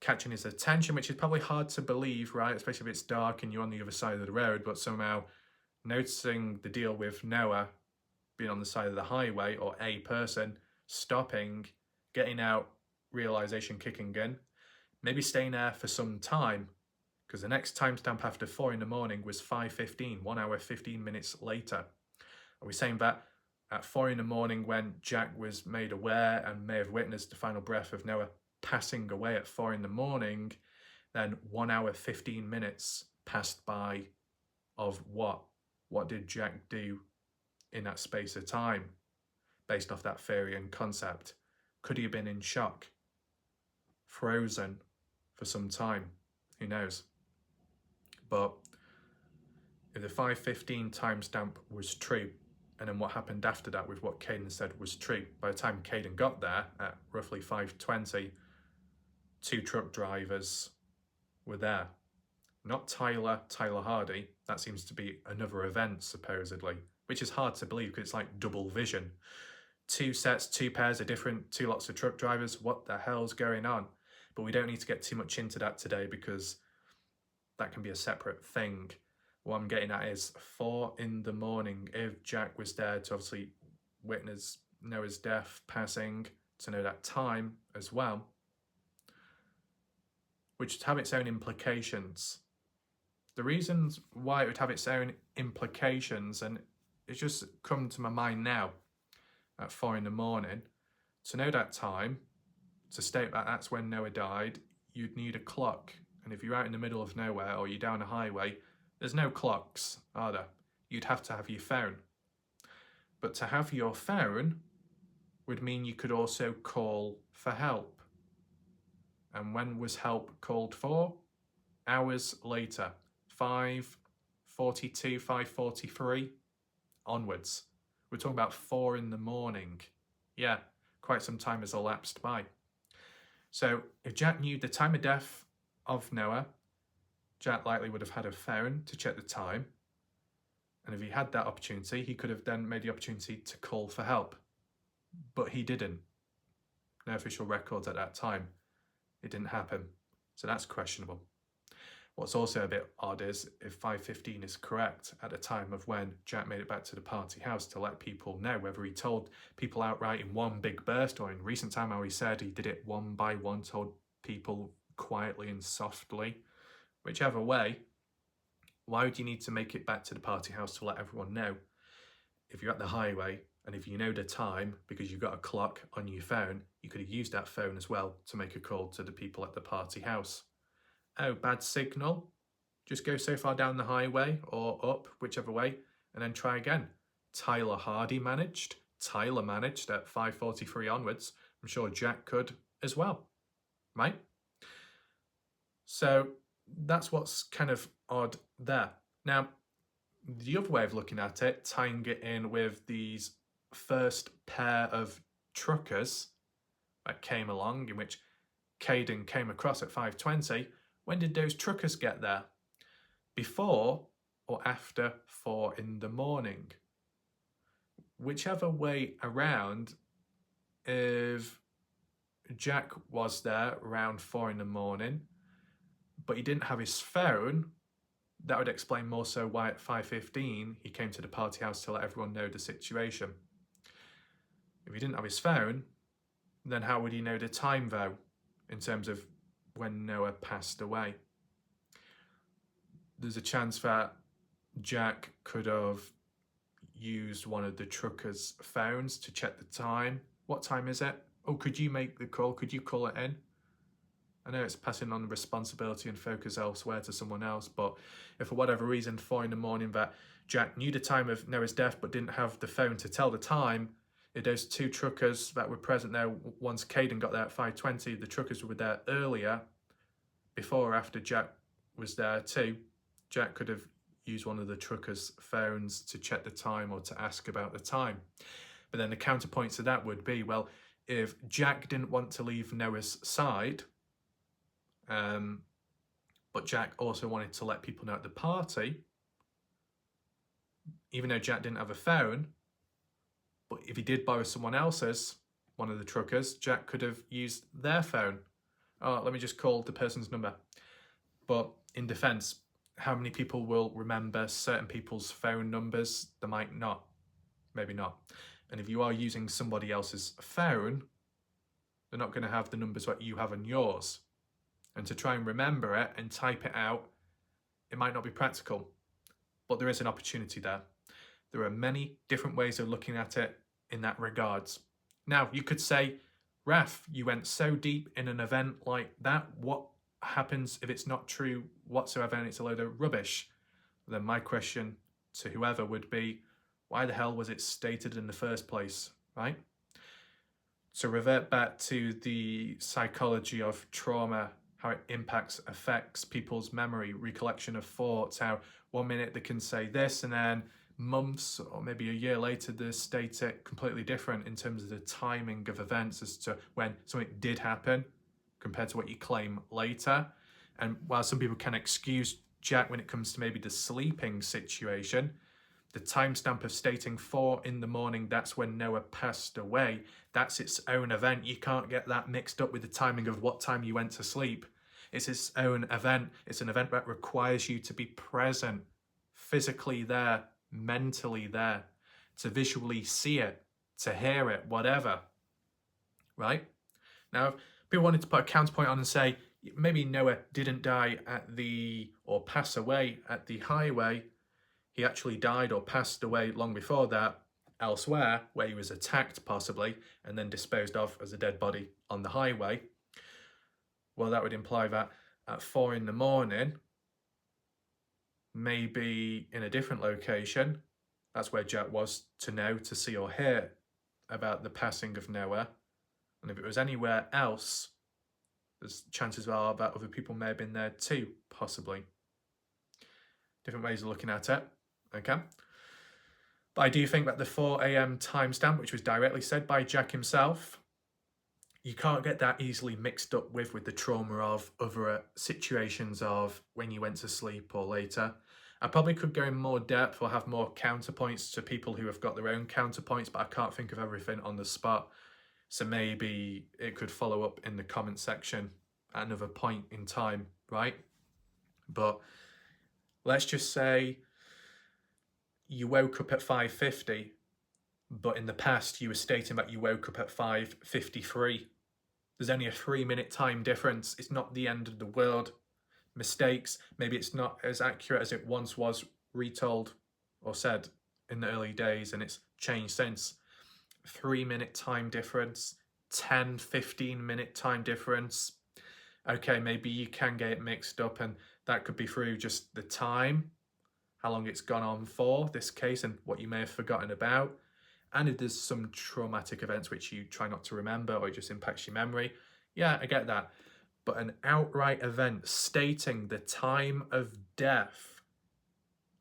catching his attention, which is probably hard to believe, right? Especially if it's dark and you're on the other side of the road, but somehow noticing the deal with Noah being on the side of the highway, or a person stopping, getting out, realization kicking in, maybe staying there for some time, because the next timestamp after 4 in the morning was 5:15, 1 hour 15 minutes later. Are we saying that at 4 in the morning, when Jack was made aware and may have witnessed the final breath of Noah passing away at 4 in the morning, then 1 hour 15 minutes passed by of what? What did Jack do in that space of time based off that theory and concept? Could he have been in shock, frozen for some time? Who knows? But if the 5:15 timestamp was true, and then what happened after that with what Caden said was true, by the time Caden got there at roughly 5:20, 2 truck drivers were there. Not Tyler Hardy. That seems to be another event, supposedly, which is hard to believe because it's like double vision. 2 sets, 2 pairs of different, 2 lots of truck drivers. What the hell's going on? But we don't need to get too much into that today because that can be a separate thing. What I'm getting at is 4 in the morning, if Jack was there to obviously witness Noah's death passing, to know that time as well, which would have its own implications. The reasons why it would have its own implications, and it's just come to my mind now at 4 in the morning, to know that time, to state that that's when Noah died, you'd need a clock. And if you're out in the middle of nowhere or you're down a highway, there's no clocks, are there? You'd have to have your phone. But to have your phone would mean you could also call for help. And when was help called for? Hours later, 5:42, 5:43 onwards. We're talking about 4 in the morning. Yeah, quite some time has elapsed by. So if Jack knew the time of death of Noah, Jack likely would have had a phone to check the time. And if he had that opportunity, he could have then made the opportunity to call for help. But he didn't. No official records at that time. It didn't happen. So that's questionable. What's also a bit odd is if 5:15 is correct at the time of when Jack made it back to the party house, to let people know whether he told people outright in one big burst or in recent time how he said he did it one by one, told people quietly and softly. Whichever way, why would you need to make it back to the party house to let everyone know? If you're at the highway and if you know the time because you've got a clock on your phone, you could have used that phone as well to make a call to the people at the party house. Oh, bad signal? Just go so far down the highway or up, whichever way, and then try again. Tyler managed at 5:43 onwards. I'm sure Jack could as well, right? So that's what's kind of odd there. Now, the other way of looking at it, tying it in with these first pair of truckers that came along, in which Caden came across at 5:20, when did those truckers get there? Before or after 4 in the morning? Whichever way around, if Jack was there around 4 in the morning, but he didn't have his phone, that would explain more so why at 5:15 he came to the party house to let everyone know the situation. If he didn't have his phone, then how would he know the time though, in terms of when Noah passed away? There's a chance that Jack could have used one of the truckers' phones to check the time. What time is it? Oh, could you make the call? Could you call it in? I know it's passing on the responsibility and focus elsewhere to someone else, but if for whatever reason 4 in the morning that Jack knew the time of Noah's death but didn't have the phone to tell the time, if those 2 truckers that were present there, once Caden got there at 5:20, the truckers were there earlier, before or after Jack was there too, Jack could have used one of the truckers' phones to check the time or to ask about the time. But then the counterpoint to that would be, well, if Jack didn't want to leave Noah's side, but Jack also wanted to let people know at the party, even though Jack didn't have a phone, but if he did borrow someone else's, one of the truckers, Jack could have used their phone. Oh, let me just call the person's number. But in defense, how many people will remember certain people's phone numbers? They might not, maybe not. And if you are using somebody else's phone, they're not going to have the numbers that you have on yours. And to try and remember it and type it out, it might not be practical, but there is an opportunity there. There are many different ways of looking at it in that regards. Now, you could say, Raf, you went so deep in an event like that. What happens if it's not true whatsoever and it's a load of rubbish? Then my question to whoever would be, why the hell was it stated in the first place, right? To revert back to the psychology of trauma how it affects people's memory, recollection of thoughts, how 1 minute they can say this and then months or maybe a year later they state it completely different in terms of the timing of events as to when something did happen compared to what you claim later. And while some people can excuse Jack when it comes to maybe the sleeping situation, the timestamp of stating 4 in the morning, that's when Noah passed away, that's its own event. You can't get that mixed up with the timing of what time you went to sleep. It's its own event. It's an event that requires you to be present, physically there, mentally there, to visually see it, to hear it, whatever. Right? Now, if people wanted to put a counterpoint on and say, maybe Noah didn't die or pass away at the highway, he actually died or passed away long before that elsewhere, where he was attacked possibly and then disposed of as a dead body on the highway. Well, that would imply that at 4 in the morning, maybe in a different location, that's where Jack was to know, to see or hear about the passing of Noah. And if it was anywhere else, there's chances are that other people may have been there too, possibly. Different ways of looking at it, okay? But I do think that the 4 a.m. timestamp, which was directly said by Jack himself, you can't get that easily mixed up with the trauma of other situations of when you went to sleep or later. I probably could go in more depth or have more counterpoints to people who have got their own counterpoints, but I can't think of everything on the spot. So maybe it could follow up in the comment section at another point in time, right? But let's just say you woke up at 5:50, but in the past you were stating that you woke up at 5:53. There's only a 3-minute time difference. It's not the end of the world. Mistakes, maybe it's not as accurate as it once was retold or said in the early days, and it's changed since. 3-minute time difference, 10, 15-minute time difference. Okay, maybe you can get it mixed up, and that could be through just the time, how long it's gone on for, this case, and what you may have forgotten about. And if there's some traumatic events which you try not to remember or it just impacts your memory, yeah, I get that. But an outright event stating the time of death,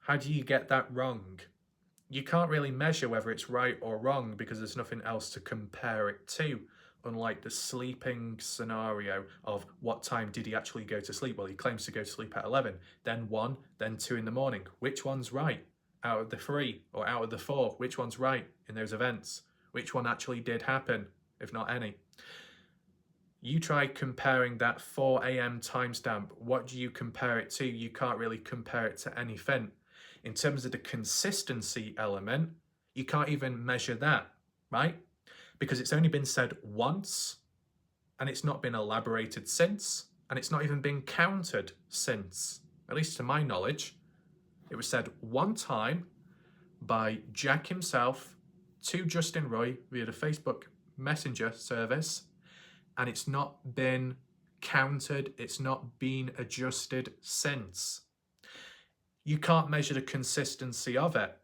how do you get that wrong? You can't really measure whether it's right or wrong because there's nothing else to compare it to, unlike the sleeping scenario of what time did he actually go to sleep? Well, he claims to go to sleep at 11, then 1, then 2 in the morning. Which one's right? Out of the 3 or out of the 4, which one's right in those events? Which one actually did happen, if not any? You try comparing that 4 a.m. timestamp. What do you compare it to? You can't really compare it to anything. In terms of the consistency element, you can't even measure that, right? Because it's only been said once, and it's not been elaborated since, and it's not even been countered since, at least to my knowledge. It was said one time by Jack himself to Justin Roy via the Facebook Messenger service, and it's not been countered, it's not been adjusted since. You can't measure the consistency of it.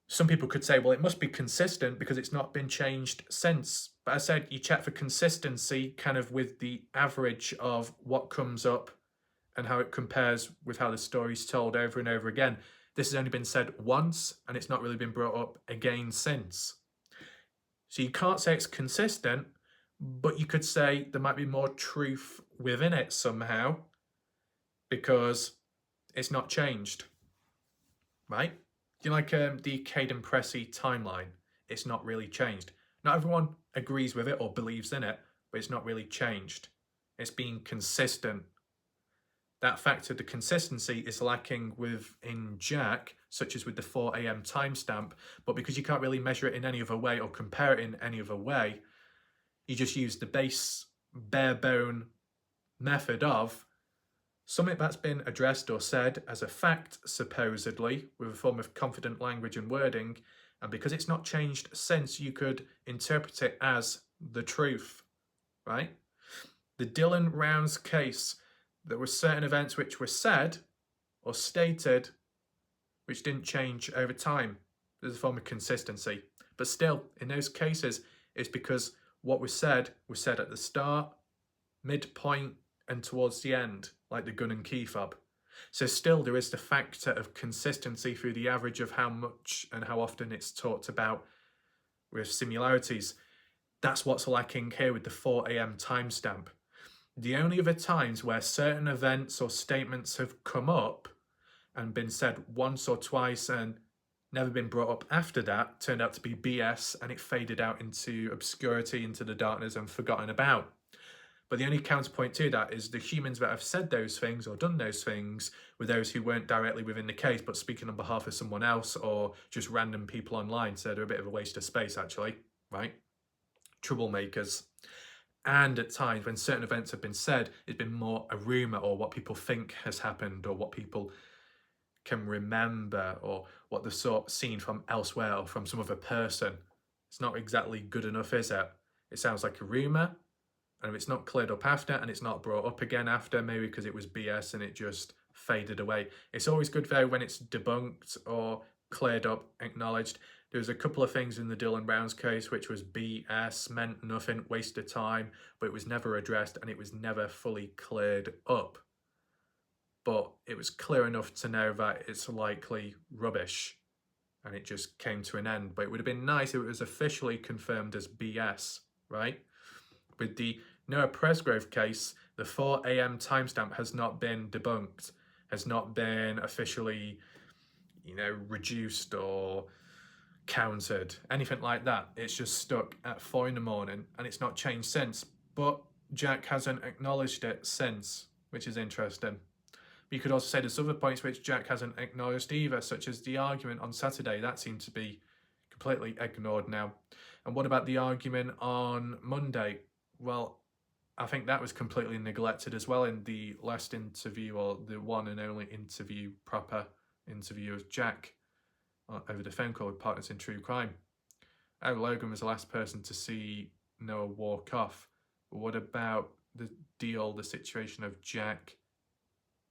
Some people could say, well, it must be consistent because it's not been changed since. But I said you check for consistency kind of with the average of what comes up and how it compares with how the story's told over and over again. This has only been said once and it's not really been brought up again since. So you can't say it's consistent, but you could say there might be more truth within it somehow because it's not changed, right? Do you like the Caden Pressey timeline? It's not really changed. Not everyone agrees with it or believes in it, but it's not really changed. It's being consistent. That factor, the consistency, is lacking within Jack, such as with the 4 a.m. timestamp, but because you can't really measure it in any other way or compare it in any other way, you just use the base, bare bone method of something that's been addressed or said as a fact, supposedly, with a form of confident language and wording, and because it's not changed since, you could interpret it as the truth, right? The Dylan Rounds case, there were certain events which were said or stated which didn't change over time. There's a form of consistency. But still, in those cases, it's because what was said at the start, midpoint, and towards the end, like the gun and key fob. So still there is the factor of consistency through the average of how much and how often it's talked about with similarities. That's what's lacking here with the 4 a.m. timestamp. The only other times where certain events or statements have come up and been said once or twice and never been brought up after that turned out to be BS, and it faded out into obscurity, into the darkness, and forgotten about. But the only counterpoint to that is the humans that have said those things or done those things were those who weren't directly within the case but speaking on behalf of someone else or just random people online. So they're a bit of a waste of space, actually, right? Troublemakers. And at times when certain events have been said, it's been more a rumour or what people think has happened or what people can remember or what they've seen from elsewhere or from some other person. It's not exactly good enough, is it? It sounds like a rumour, and if it's not cleared up after and it's not brought up again after, maybe because it was BS and it just faded away. It's always good though when it's debunked or cleared up, acknowledged. There was a couple of things in the Dylan Brown's case which was BS, meant nothing, waste of time, but it was never addressed and it was never fully cleared up. But it was clear enough to know that it's likely rubbish and it just came to an end. But it would have been nice if it was officially confirmed as BS, right? With the Noah Presgrove case, the 4 a.m. timestamp has not been debunked, has not been officially, reduced or countered, anything like that. It's just stuck at 4 in the morning and it's not changed since. But Jack hasn't acknowledged it since, which is interesting. But you could also say there's other points which Jack hasn't acknowledged either, such as the argument on Saturday. That seemed to be completely ignored now. And what about the argument on Monday? Well, I think that was completely neglected as well in the last interview, or the one and only proper interview of Jack over the phone call with Partners in True Crime. Oh, Logan was the last person to see Noah walk off. But what about the situation of Jack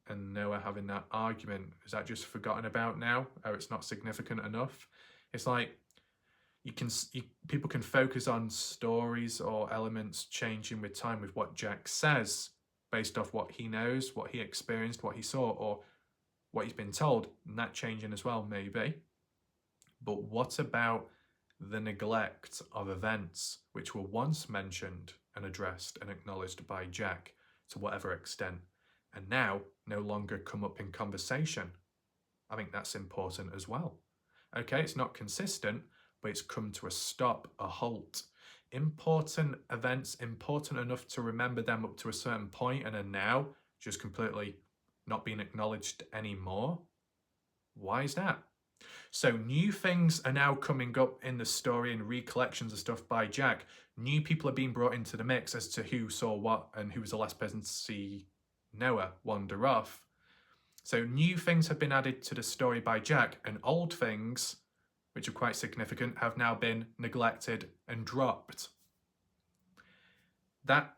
and Noah having that argument? Is that just forgotten about now? Oh, it's not significant enough? It's like people can focus on stories or elements changing with time with what Jack says based off what he knows, what he experienced, what he saw, or what he's been told, and that changing as well, maybe. But what about the neglect of events which were once mentioned and addressed and acknowledged by Jack to whatever extent, and now no longer come up in conversation? I think that's important as well. Okay, it's not consistent, but it's come to a stop, a halt. Important events, important enough to remember them up to a certain point, and are now just completely not being acknowledged anymore. Why is that? So new things are now coming up in the story and recollections of stuff by Jack. New people are being brought into the mix as to who saw what and who was the last person to see Noah wander off. So new things have been added to the story by Jack, and old things, which are quite significant, have now been neglected and dropped. That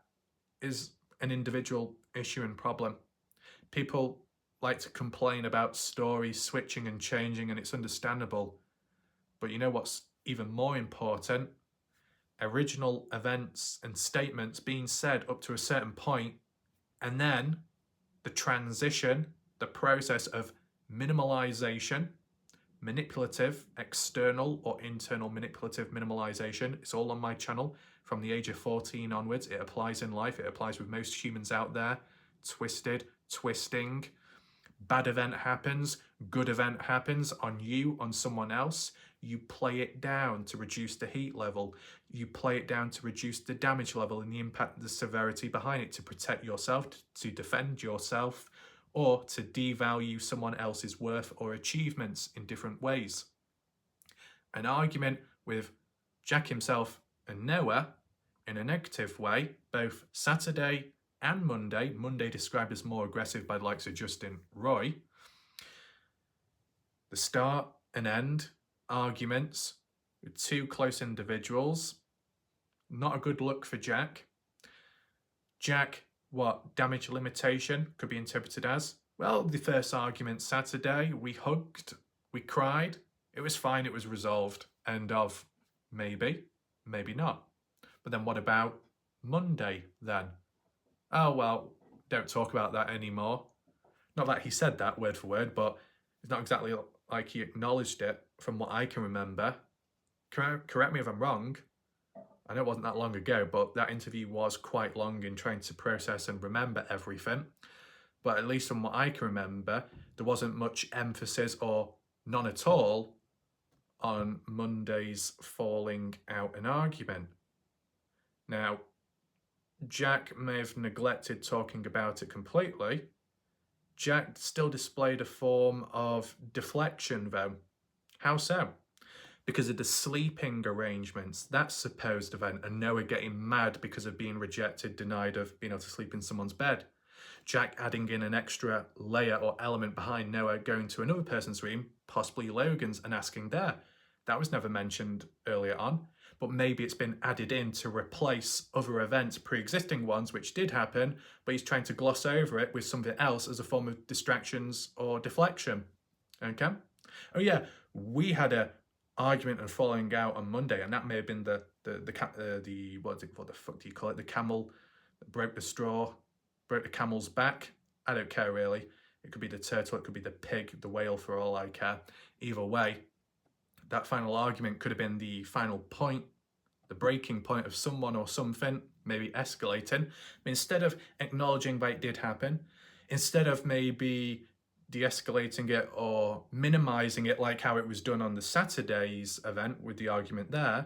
is an individual issue and problem. People like to complain about stories switching and changing, and it's understandable. But you know what's even more important? Original events and statements being said up to a certain point, and then the transition, the process of minimalization, manipulative, external or internal manipulative minimalization. It's all on my channel from the age of 14 onwards. It applies in life. It applies with most humans out there. Twisting. Bad event happens. Good event happens on you, on someone else. You play it down to reduce the heat level. You play it down to reduce the damage level and the impact, the severity behind it, to protect yourself, to defend yourself, or to devalue someone else's worth or achievements in different ways. An argument with Jack himself and Noah in a negative way, both Saturday and Monday. Monday described as more aggressive by the likes of Justin Roy. The start and end arguments with two close individuals. Not a good look for Jack. Jack, what damage limitation could be interpreted as? Well, the first argument Saturday, we hugged, we cried, it was fine, it was resolved. End of. Maybe not. But then what about Monday then? Oh, well, don't talk about that anymore. Not that he said that word for word, but it's not exactly like he acknowledged it from what I can remember. Correct me if I'm wrong. I know it wasn't that long ago, but that interview was quite long in trying to process and remember everything. But at least from what I can remember, there wasn't much emphasis, or none at all, on Monday's falling out an argument. Now, Jack may have neglected talking about it completely. Jack still displayed a form of deflection, though. How so? Because of the sleeping arrangements, that supposed event, and Noah getting mad because of being rejected, denied of being able to sleep in someone's bed. Jack adding in an extra layer or element behind Noah going to another person's room, possibly Logan's, and asking there. That was never mentioned earlier on, but maybe it's been added in to replace other events, pre-existing ones, which did happen, but he's trying to gloss over it with something else as a form of distractions or deflection. Okay? Oh yeah, we had a argument and falling out on Monday, and that may have been the what the fuck do you call it? The camel that broke the straw, broke the camel's back. I don't care really. It could be the turtle, it could be the pig, the whale, for all I care. Either way, that final argument could have been the final point, the breaking point of someone or something, maybe escalating. But instead of acknowledging that it did happen, instead of maybe de-escalating it or minimizing it like how it was done on the Saturday's event with the argument there,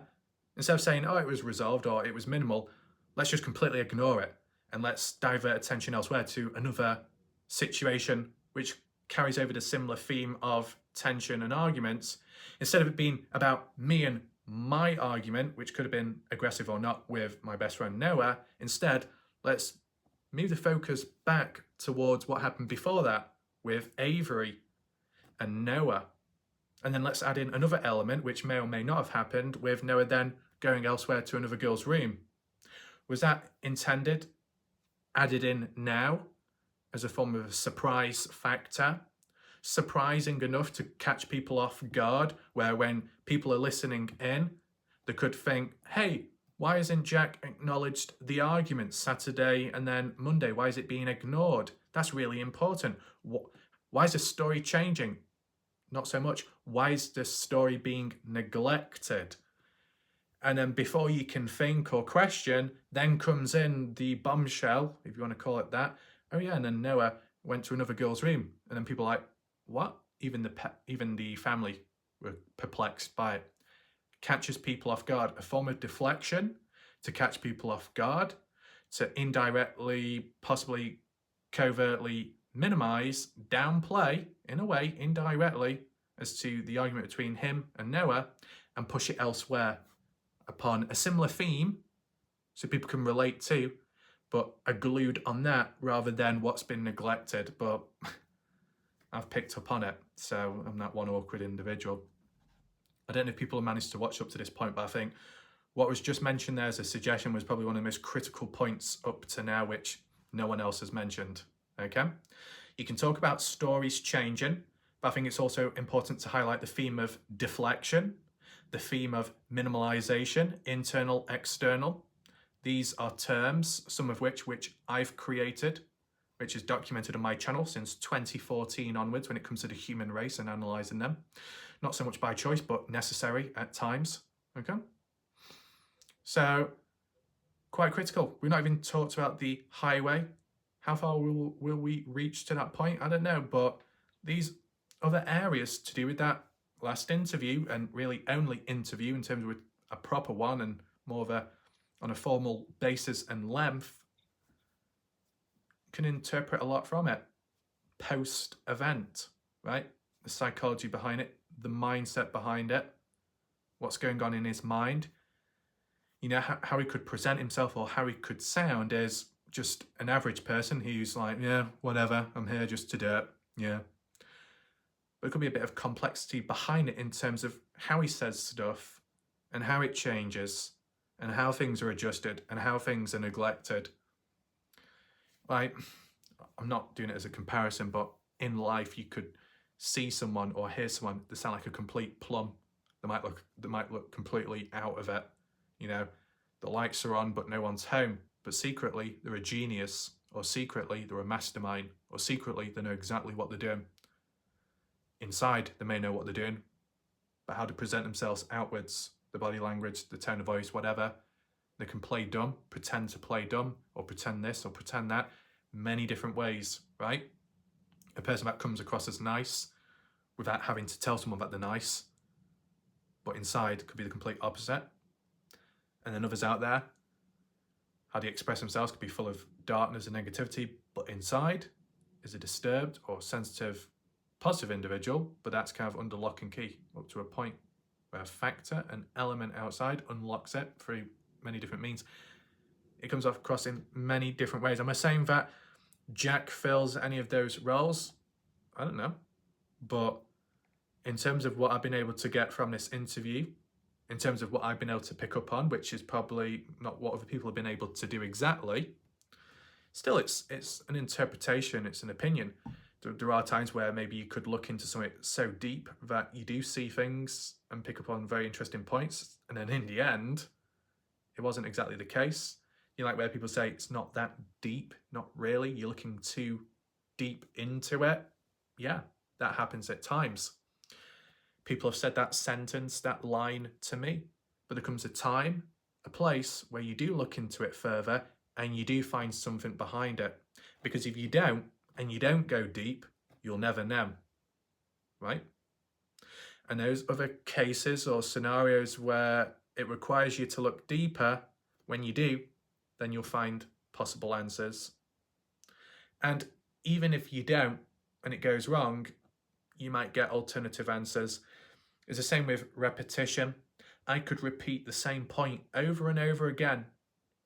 instead of saying, oh, it was resolved or it was minimal, let's just completely ignore it and let's divert attention elsewhere to another situation which carries over the similar theme of tension and arguments. Instead of it being about me and my argument, which could have been aggressive or not with my best friend Noah, instead, let's move the focus back towards what happened before that with Avery and Noah. And then let's add in another element which may or may not have happened with Noah then going elsewhere to another girl's room. Was that intended, added in now as a form of a surprise factor? Surprising enough to catch people off guard, where when people are listening in, they could think, hey, why isn't Jack acknowledged the argument Saturday and then Monday? Why is it being ignored? That's really important. Why is the story changing? Not so much. Why is the story being neglected? And then before you can think or question, then comes in the bombshell, if you want to call it that. Oh yeah, and then Noah went to another girl's room. And then people are like, what? Even the family were perplexed by it. Catches people off guard. A form of deflection to catch people off guard, to indirectly, possibly covertly minimize, downplay, in a way, indirectly, as to the argument between him and Noah, and push it elsewhere upon a similar theme so people can relate to, but are glued on that rather than what's been neglected. But I've picked up on it, so I'm that one awkward individual. I don't know if people have managed to watch up to this point, but I think what was just mentioned there as a suggestion was probably one of the most critical points up to now, which no one else has mentioned. Okay? You can talk about stories changing, but I think it's also important to highlight the theme of deflection, the theme of minimalization, internal, external. These are terms, some of which I've created, which is documented on my channel since 2014 onwards when it comes to the human race and analysing them. Not so much by choice, but necessary at times. Okay? So, quite critical. We've not even talked about the highway. How far will we reach to that point? I don't know, but these other areas to do with that last interview, and really only interview in terms of a proper one and more of on a formal basis and length, can interpret a lot from it. Post-event, right? The psychology behind it, the mindset behind it, what's going on in his mind. You know, how he could present himself or how he could sound as just an average person who's like, yeah, whatever, I'm here just to do it, yeah. But it could be a bit of complexity behind it in terms of how he says stuff and how it changes and how things are adjusted and how things are neglected. Like, I'm not doing it as a comparison, but in life you could see someone or hear someone that sound like a complete plum. They might look completely out of it. You know, the lights are on but no one's home, but secretly they're a genius. or secretly they're a mastermind, or secretly they know exactly what they're doing. Inside, they may know what they're doing, but how to present themselves outwards, the body language, the tone of voice, whatever, they can play dumb, pretend to play dumb, or pretend this, or pretend that, many different ways, right? A person that comes across as nice without having to tell someone that they're nice, but inside could be the complete opposite. And then others out there, how they express themselves could be full of darkness and negativity, but inside is a disturbed or sensitive, positive individual, but that's kind of under lock and key up to a point where a factor, an element outside, unlocks it through many different means. It comes across in many different ways. Am I saying that Jack fills any of those roles? I don't know. But in terms of what I've been able to get from this interview, in terms of what I've been able to pick up on, which is probably not what other people have been able to do exactly, still it's an interpretation, it's an opinion. There are times where maybe you could look into something so deep that you do see things and pick up on very interesting points, and then in the end, it wasn't exactly the case. You know, like where people say it's not that deep, not really, you're looking too deep into it. Yeah, that happens at times. People have said that sentence, that line to me, but there comes a time, a place where you do look into it further and you do find something behind it. Because if you don't, and you don't go deep, you'll never know, right? And those other cases or scenarios where it requires you to look deeper, when you do, then you'll find possible answers. And even if you don't, and it goes wrong, you might get alternative answers. It's the same with repetition. I could repeat the same point over and over again.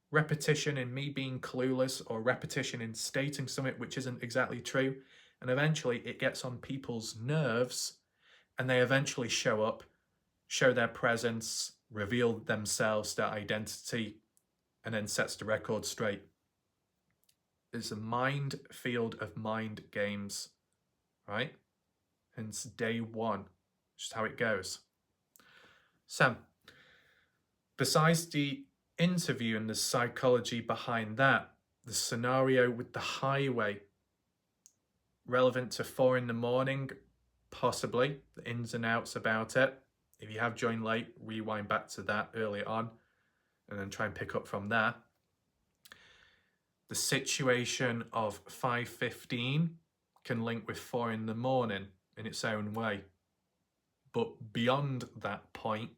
Repetition in me being clueless, or repetition in stating something which isn't exactly true. And eventually it gets on people's nerves, and they eventually show up, show their presence, reveal themselves, their identity, and then sets the record straight. It's a minefield of mind games, right? Hence day one, just how it goes. So, besides the interview and the psychology behind that, the scenario with the highway, relevant to 4 a.m, possibly, the ins and outs about it. If you have joined late, rewind back to that early on and then try and pick up from there. The situation of 5:15 can link with 4 a.m. in its own way. But beyond that point,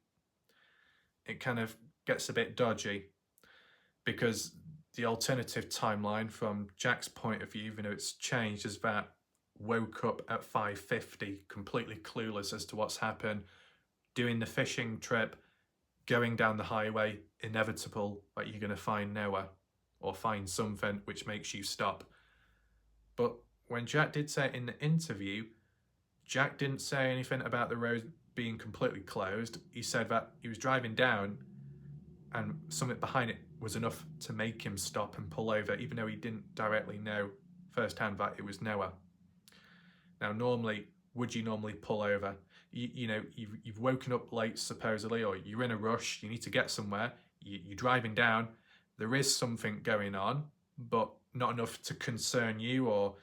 it kind of gets a bit dodgy, because the alternative timeline from Jack's point of view, even though it's changed, is that woke up at 5:50, completely clueless as to what's happened, doing the fishing trip, going down the highway, inevitable that you're going to find Noah or find something which makes you stop. But when Jack did say it in the interview, Jack didn't say anything about the road being completely closed. He said that he was driving down and something behind it was enough to make him stop and pull over, even though he didn't directly know firsthand that it was Noah. Now, normally, would you normally pull over? You've woken up late, supposedly, or you're in a rush, you need to get somewhere, you're driving down, there is something going on, but not enough to concern you, or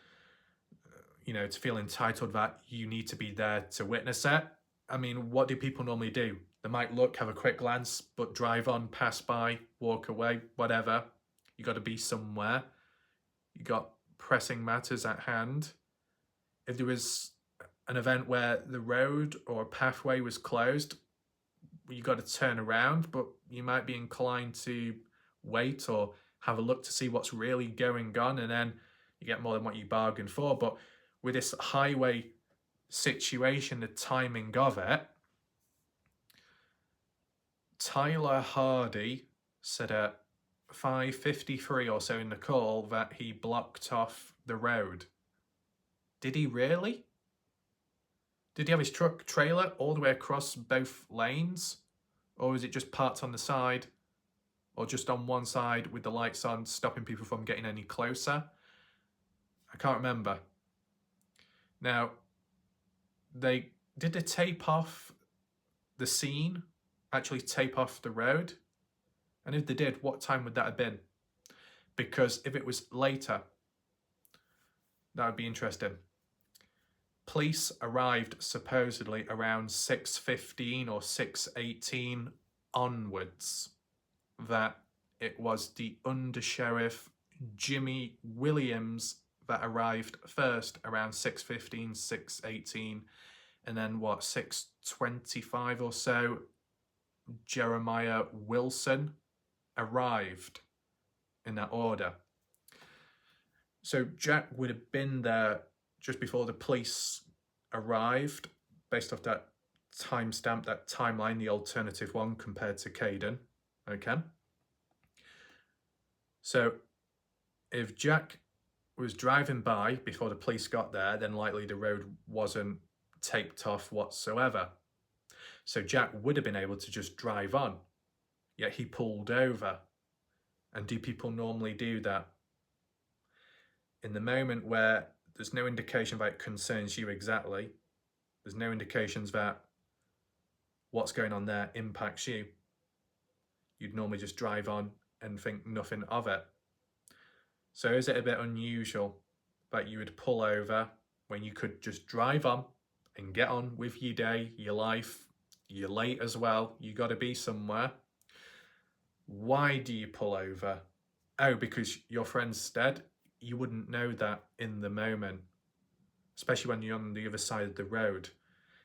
to feel entitled that you need to be there to witness it. I mean, what do people normally do? They might look, have a quick glance, but drive on, pass by, walk away, whatever. You got to be somewhere. You got pressing matters at hand. If there was an event where the road or pathway was closed, you got to turn around, but you might be inclined to wait or have a look to see what's really going on, and then you get more than what you bargained for. But with this highway situation, the timing of it, Tyler Hardy said at 5:53 or so in the call that he blocked off the road. Did he really? Did he have his truck trailer all the way across both lanes? Or was it just parked on the side, or just on one side with the lights on, stopping people from getting any closer? I can't remember. Now, did they tape off the scene, actually tape off the road? And if they did, what time would that have been? Because if it was later, That would be interesting. Police arrived supposedly around 6:15 or 6:18 onwards. That it was the undersheriff Jimmy Williams that arrived first around 6:15, 6:18, and then 6:25 or so, Jeremiah Wilson arrived in that order. So Jack would have been there just before the police arrived, based off that timestamp, that timeline, the alternative one compared to Caden. Okay. So if Jack was driving by before the police got there, then likely the road wasn't taped off whatsoever. So Jack would have been able to just drive on, yet he pulled over. And do people normally do that? In the moment where there's no indication that it concerns you exactly, there's no indications that what's going on there impacts you, you'd normally just drive on and think nothing of it. So is it a bit unusual that you would pull over when you could just drive on and get on with your day, your life? You're late as well, you got to be somewhere. Why do you pull over? Oh, because your friend's dead? You wouldn't know that in the moment, especially when you're on the other side of the road,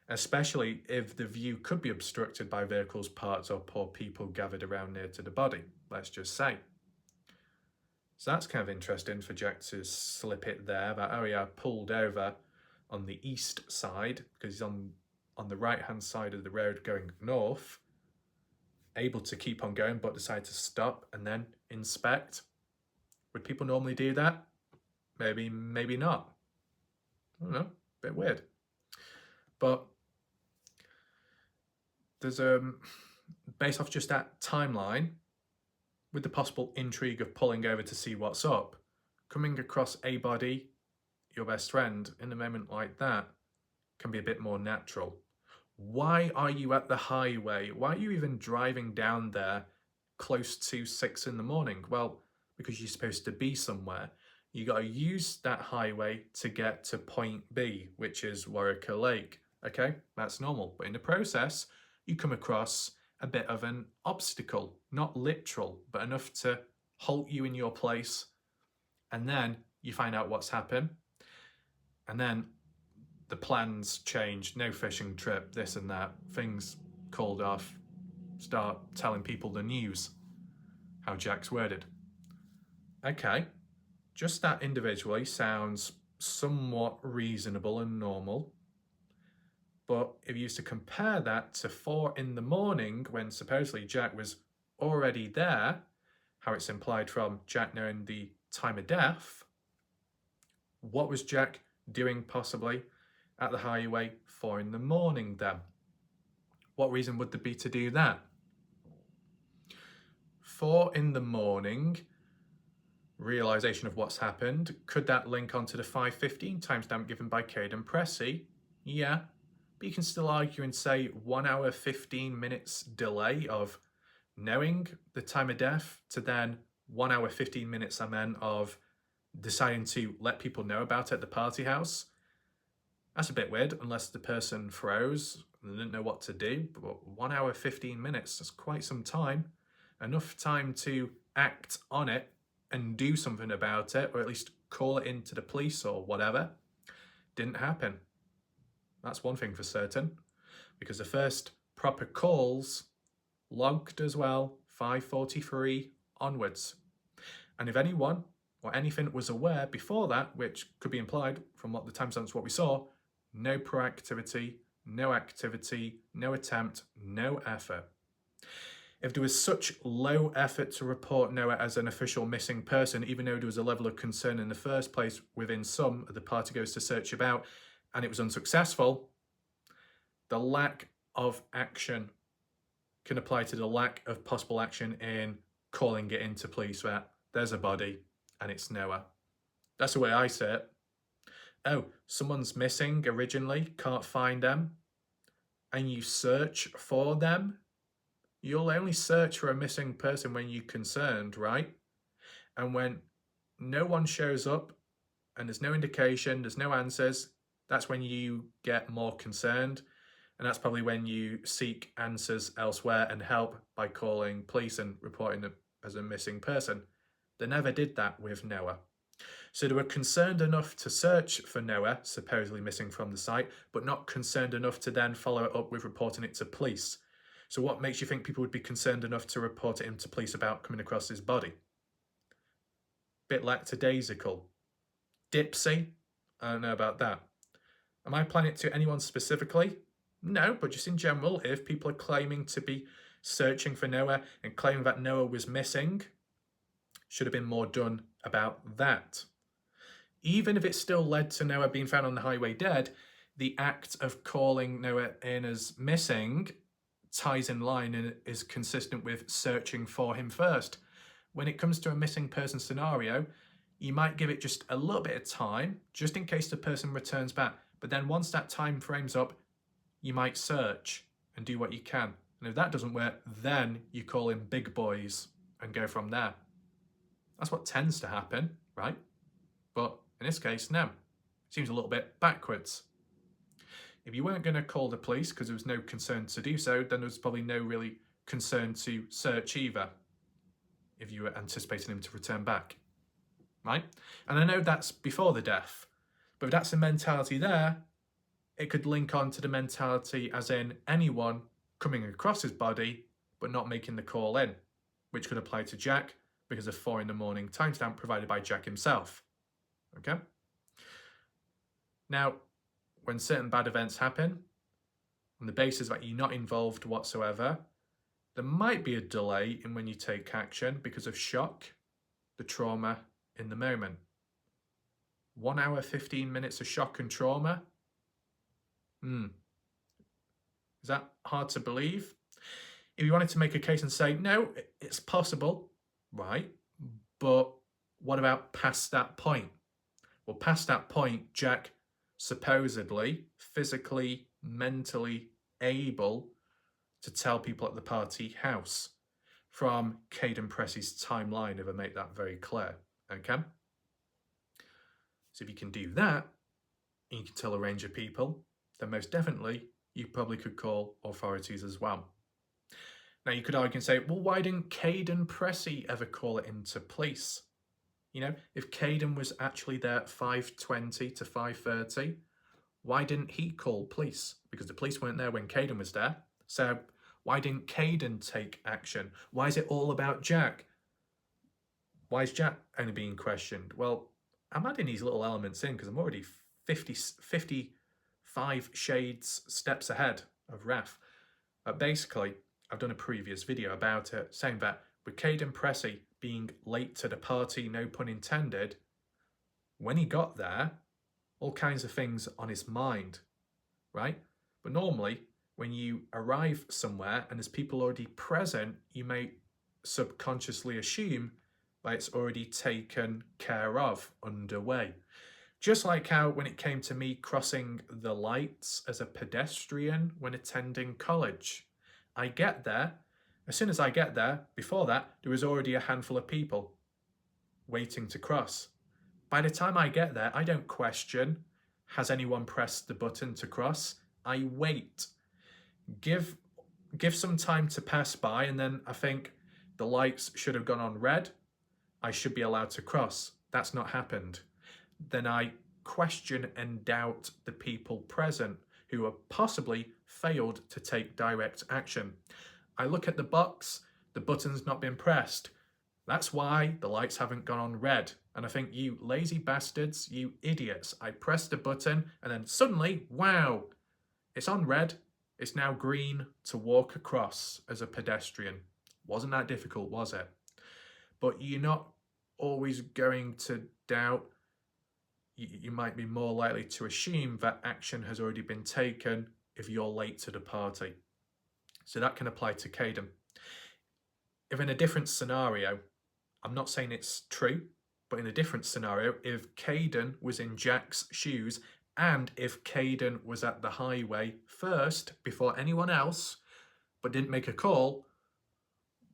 especially if the view could be obstructed by vehicles parked up or people gathered around near to the body, let's just say. So that's kind of interesting for Jack to slip it there, that, oh yeah, I pulled over on the east side because he's on the right-hand side of the road going north, able to keep on going, but decide to stop and then inspect. Would people normally do that? Maybe, maybe not. I don't know, a bit weird. But there's based off just that timeline, with the possible intrigue of pulling over to see what's up, coming across a body, your best friend, in a moment like that can be a bit more natural. Why are you at the highway? Why are you even driving down there close to 6 in the morning? Well, because you're supposed to be somewhere. You got to use that highway to get to point B, which is Warwicker Lake. Okay, that's normal. But in the process, you come across a bit of an obstacle, not literal, but enough to halt you in your place. And then you find out what's happened. And then the plans change, no fishing trip, this and that, things called off, start telling people the news, how Jack's worded. Okay, just that individually sounds somewhat reasonable and normal. But if you used to compare that to 4 in the morning, when supposedly Jack was already there, how it's implied from Jack knowing the time of death, what was Jack doing possibly at the highway 4 in the morning then? What reason would there be to do that? 4 in the morning, realisation of what's happened, could that link onto the 5:15 timestamp given by Caden Pressey? Yeah, but you can still argue and say 1 hour 15 minutes delay of knowing the time of death to then 1 hour 15 minutes of deciding to let people know about it at the party house. That's a bit weird, unless the person froze and didn't know what to do. But 1 hour 15 minutes, that's quite some time. Enough time to act on it and do something about it, or at least call it into the police or whatever. Didn't happen. That's one thing for certain, because the first proper calls logged as well, 5:43 onwards. And if anyone or anything was aware before that, which could be implied from what the timestamps, what we saw, no proactivity, no activity, no attempt, no effort. If there was such low effort to report Noah as an official missing person, even though there was a level of concern in the first place within some of the party goes to search about, and it was unsuccessful, the lack of action can apply to the lack of possible action in calling it into police that there's a body and it's Noah. That's the way I see it. Oh, someone's missing originally, can't find them, and you search for them. You'll only search for a missing person when you're concerned, right? And when no one shows up and there's no indication, there's no answers, that's when you get more concerned. And that's probably when you seek answers elsewhere and help by calling police and reporting them as a missing person. They never did that with Noah. So they were concerned enough to search for Noah, supposedly missing from the site, but not concerned enough to then follow it up with reporting it to police. So what makes you think people would be concerned enough to report it to police about coming across his body? Bit lackadaisical. Dipsy? I don't know about that. Am I applying it to anyone specifically? No, but just in general, if people are claiming to be searching for Noah and claiming that Noah was missing, should have been more done about that. Even if it still led to Noah being found on the highway dead, the act of calling Noah in as missing ties in line and is consistent with searching for him first. When it comes to a missing person scenario, you might give it just a little bit of time, just in case the person returns back. But then once that time frame's up, you might search and do what you can. And if that doesn't work, then you call in big boys and go from there. That's what tends to happen, right? But in this case, no. It seems a little bit backwards. If you weren't going to call the police because there was no concern to do so, then there was probably no really concern to search either, if you were anticipating him to return back, right? And I know that's before the death, but if that's the mentality there, it could link on to the mentality as in anyone coming across his body but not making the call in, which could apply to Jack because of 4 a.m. timestamp provided by Jack himself. Okay? Now, when certain bad events happen, on the basis that you're not involved whatsoever, there might be a delay in when you take action because of shock, the trauma in the moment. 1 hour, 15 minutes of shock and trauma? Is that hard to believe? If you wanted to make a case and say, no, it's possible, right? But what about past that point? Well, past that point, Jack supposedly, physically, mentally able to tell people at the party house from Caden Pressey's timeline, if I make that very clear, okay? So if you can do that, and you can tell a range of people, then most definitely you probably could call authorities as well. Now you could argue and say, well, why didn't Caden Pressey ever call it into police? You know, if Caden was actually there at 5:20 to 5:30, why didn't he call police? Because the police weren't there when Caden was there. So why didn't Caden take action? Why is it all about Jack? Why is Jack only being questioned? Well, I'm adding these little elements in because I'm already 55 shades steps ahead of Raf. Basically, I've done a previous video about it, saying that with Caden Pressey being late to the party, no pun intended, when he got there, all kinds of things on his mind, right? But normally, when you arrive somewhere and there's people already present, you may subconsciously assume that it's already taken care of, underway. Just like how when it came to me crossing the lights as a pedestrian when attending college, I get there. As soon as I get there, before that, there was already a handful of people waiting to cross. By the time I get there, I don't question, has anyone pressed the button to cross? I wait. Give some time to pass by, and then I think the lights should have gone on red. I should be allowed to cross. That's not happened. Then I question and doubt the people present who have possibly failed to take direct action. I look at the box, the button's not been pressed. That's why the lights haven't gone on red. And I think, you lazy bastards, you idiots, I pressed the button and then suddenly, wow, it's on red. It's now green to walk across as a pedestrian. Wasn't that difficult, was it? But you're not always going to doubt. You might be more likely to assume that action has already been taken if you're late to the party. So that can apply to Caden. If in a different scenario, I'm not saying it's true, but in a different scenario, if Caden was in Jack's shoes and if Caden was at the highway first before anyone else, but didn't make a call,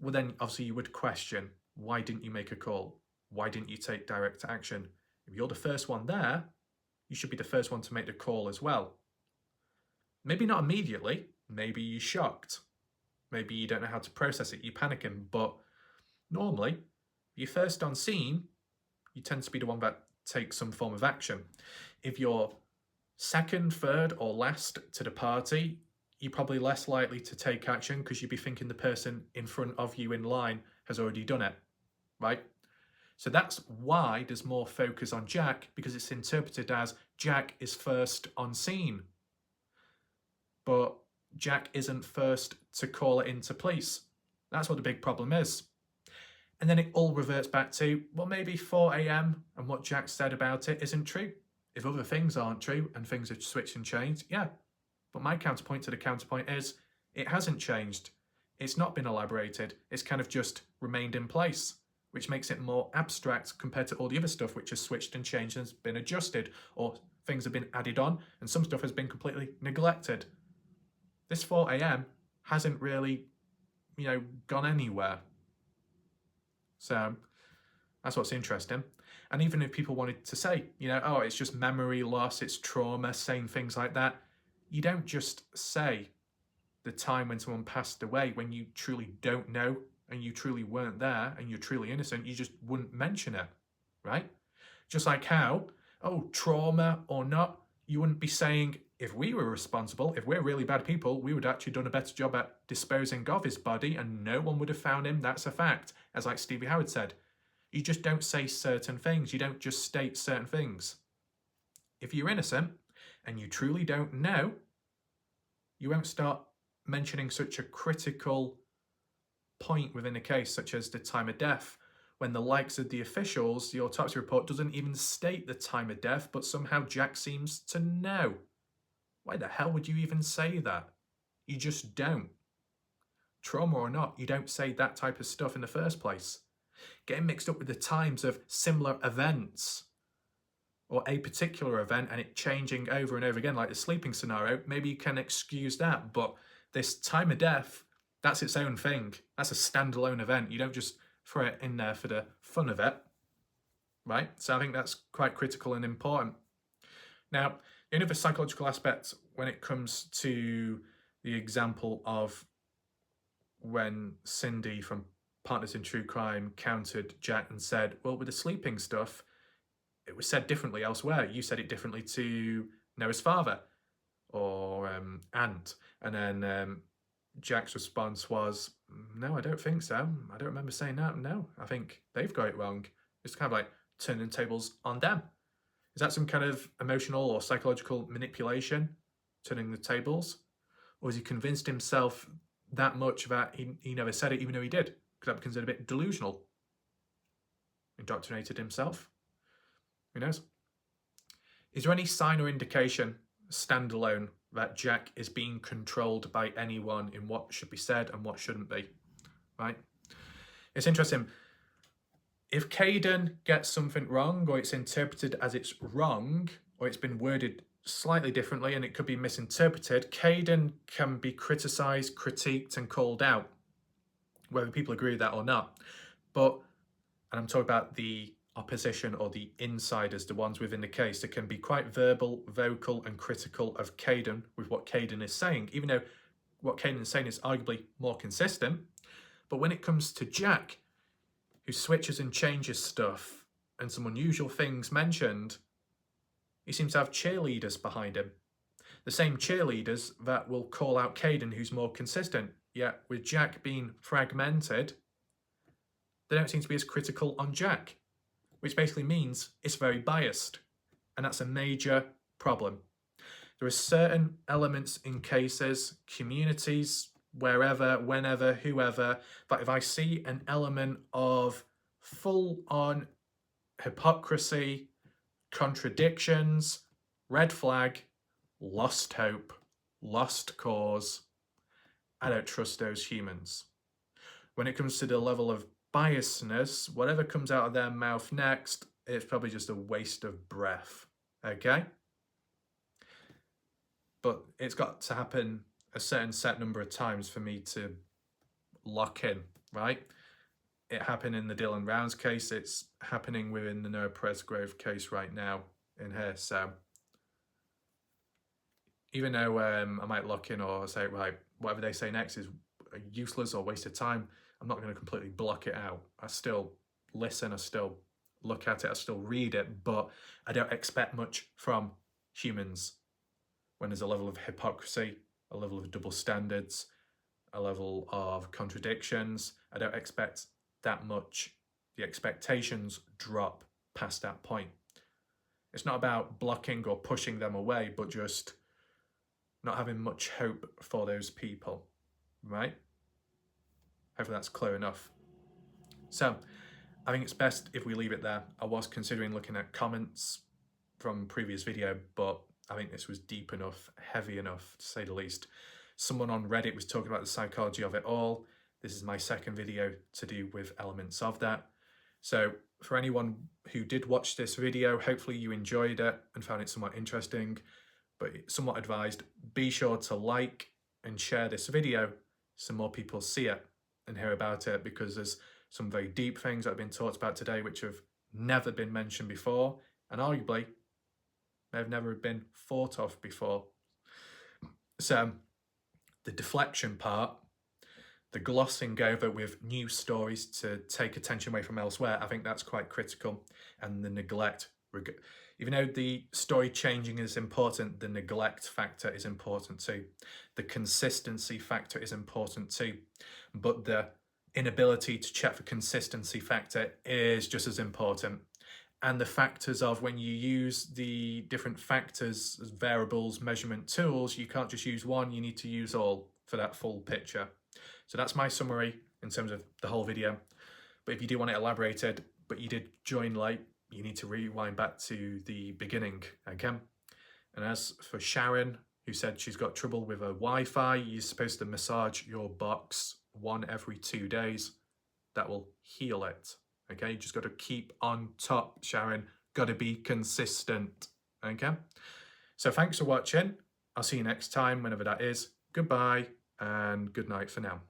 well then obviously you would question, why didn't you make a call? Why didn't you take direct action? If you're the first one there, you should be the first one to make the call as well. Maybe not immediately, maybe you're shocked. Maybe you don't know how to process it, you're panicking, but normally, you're first on scene, you tend to be the one that takes some form of action. If you're second, third, or last to the party, you're probably less likely to take action because you'd be thinking the person in front of you in line has already done it, right? So that's why there's more focus on Jack, because it's interpreted as Jack is first on scene. But Jack isn't first to call it into police. That's what the big problem is. And then it all reverts back to, well, maybe 4 a.m. and what Jack said about it isn't true. If other things aren't true and things have switched and changed, yeah. But my counterpoint to the counterpoint is, it hasn't changed. It's not been elaborated. It's kind of just remained in place, which makes it more abstract compared to all the other stuff which has switched and changed and has been adjusted, or things have been added on and some stuff has been completely neglected. This 4 a.m. hasn't really, gone anywhere. So that's what's interesting. And even if people wanted to say, oh, it's just memory loss, it's trauma, saying things like that, you don't just say the time when someone passed away when you truly don't know and you truly weren't there and you're truly innocent. You just wouldn't mention it, right? Just like how, oh, trauma or not, you wouldn't be saying, if we were responsible, if we're really bad people, we would actually done a better job at disposing of his body and no one would have found him. That's a fact. As like Stevie Howard said, you just don't say certain things. You don't just state certain things. If you're innocent and you truly don't know, you won't start mentioning such a critical point within a case, such as the time of death, when the likes of the officials, the autopsy report doesn't even state the time of death, but somehow Jack seems to know. Why the hell would you even say that? You just don't. Trauma or not, you don't say that type of stuff in the first place. Getting mixed up with the times of similar events or a particular event and it changing over and over again, like the sleeping scenario, maybe you can excuse that, but this time of death, that's its own thing. That's a standalone event. You don't just throw it in there for the fun of it, right? So I think that's quite critical and important. Now, the only other psychological aspect when it comes to the example of when Cindy from Partners in True Crime countered Jack and said, well, with the sleeping stuff, it was said differently elsewhere. You said it differently to Noah's father or aunt. And then Jack's response was, no, I don't think so. I don't remember saying that. No, I think they've got it wrong. It's kind of like turning tables on them. Is that some kind of emotional or psychological manipulation, turning the tables? Or has he convinced himself that much that he never said it, even though he did? Because that becomes a bit delusional. Indoctrinated himself? Who knows? Is there any sign or indication, standalone, that Jack is being controlled by anyone in what should be said and what shouldn't be? Right? It's interesting. If Caden gets something wrong, or it's interpreted as it's wrong, or it's been worded slightly differently and it could be misinterpreted, Caden can be criticised, critiqued and called out, whether people agree with that or not. But, and I'm talking about the opposition or the insiders, the ones within the case, that can be quite verbal, vocal and critical of Caden with what Caden is saying, even though what Caden is saying is arguably more consistent. But when it comes to Jack, who switches and changes stuff and some unusual things mentioned, he seems to have cheerleaders behind him. The same cheerleaders that will call out Caden, who's more consistent. Yet with Jack being fragmented, they don't seem to be as critical on Jack, which basically means it's very biased. And that's a major problem. There are certain elements in cases, communities, wherever, whenever, whoever, but if I see an element of full-on hypocrisy, contradictions, red flag, lost hope, lost cause, I don't trust those humans. When it comes to the level of biasness, whatever comes out of their mouth next, it's probably just a waste of breath, okay? But it's got to happen a certain set number of times for me to lock in, right? it happened in the Dylan Rounds case, it's happening within the Noah Presgrove case right now in here. So even though I might look in or say, right, whatever they say next is useless or waste of time, I'm not going to completely block it out. I still listen, I still look at it, I still read it, but I don't expect much from humans when there's a level of hypocrisy, a level of double standards, a level of contradictions. I don't expect that much. The expectations drop past that point. It's not about blocking or pushing them away, but just not having much hope for those people, right? Hopefully that's clear enough. So I think it's best if we leave it there. I was considering looking at comments from previous video, but I think this was deep enough, heavy enough, to say the least. Someone on Reddit was talking about the psychology of it all. This is my second video to do with elements of that. So for anyone who did watch this video, hopefully you enjoyed it and found it somewhat interesting, but somewhat advised, be sure to like and share this video so more people see it and hear about it, because there's some very deep things that have been talked about today which have never been mentioned before, and arguably may have never been thought of before. So the deflection part, the glossing over with new stories to take attention away from elsewhere, I think that's quite critical. And the neglect, even though the story changing is important, the neglect factor is important too. The consistency factor is important too. But the inability to check for consistency factor is just as important. And the factors of when you use the different factors as variables, measurement tools, you can't just use one, you need to use all for that full picture. So that's my summary in terms of the whole video. But if you do want it elaborated, but you did join late, you need to rewind back to the beginning, okay? And as for Sharon, who said she's got trouble with her Wi-Fi, you're supposed to massage your box 1 every 2 days. That will heal it, okay? You just got to keep on top, Sharon. Got to be consistent, okay? So thanks for watching. I'll see you next time, whenever that is. Goodbye and good night for now.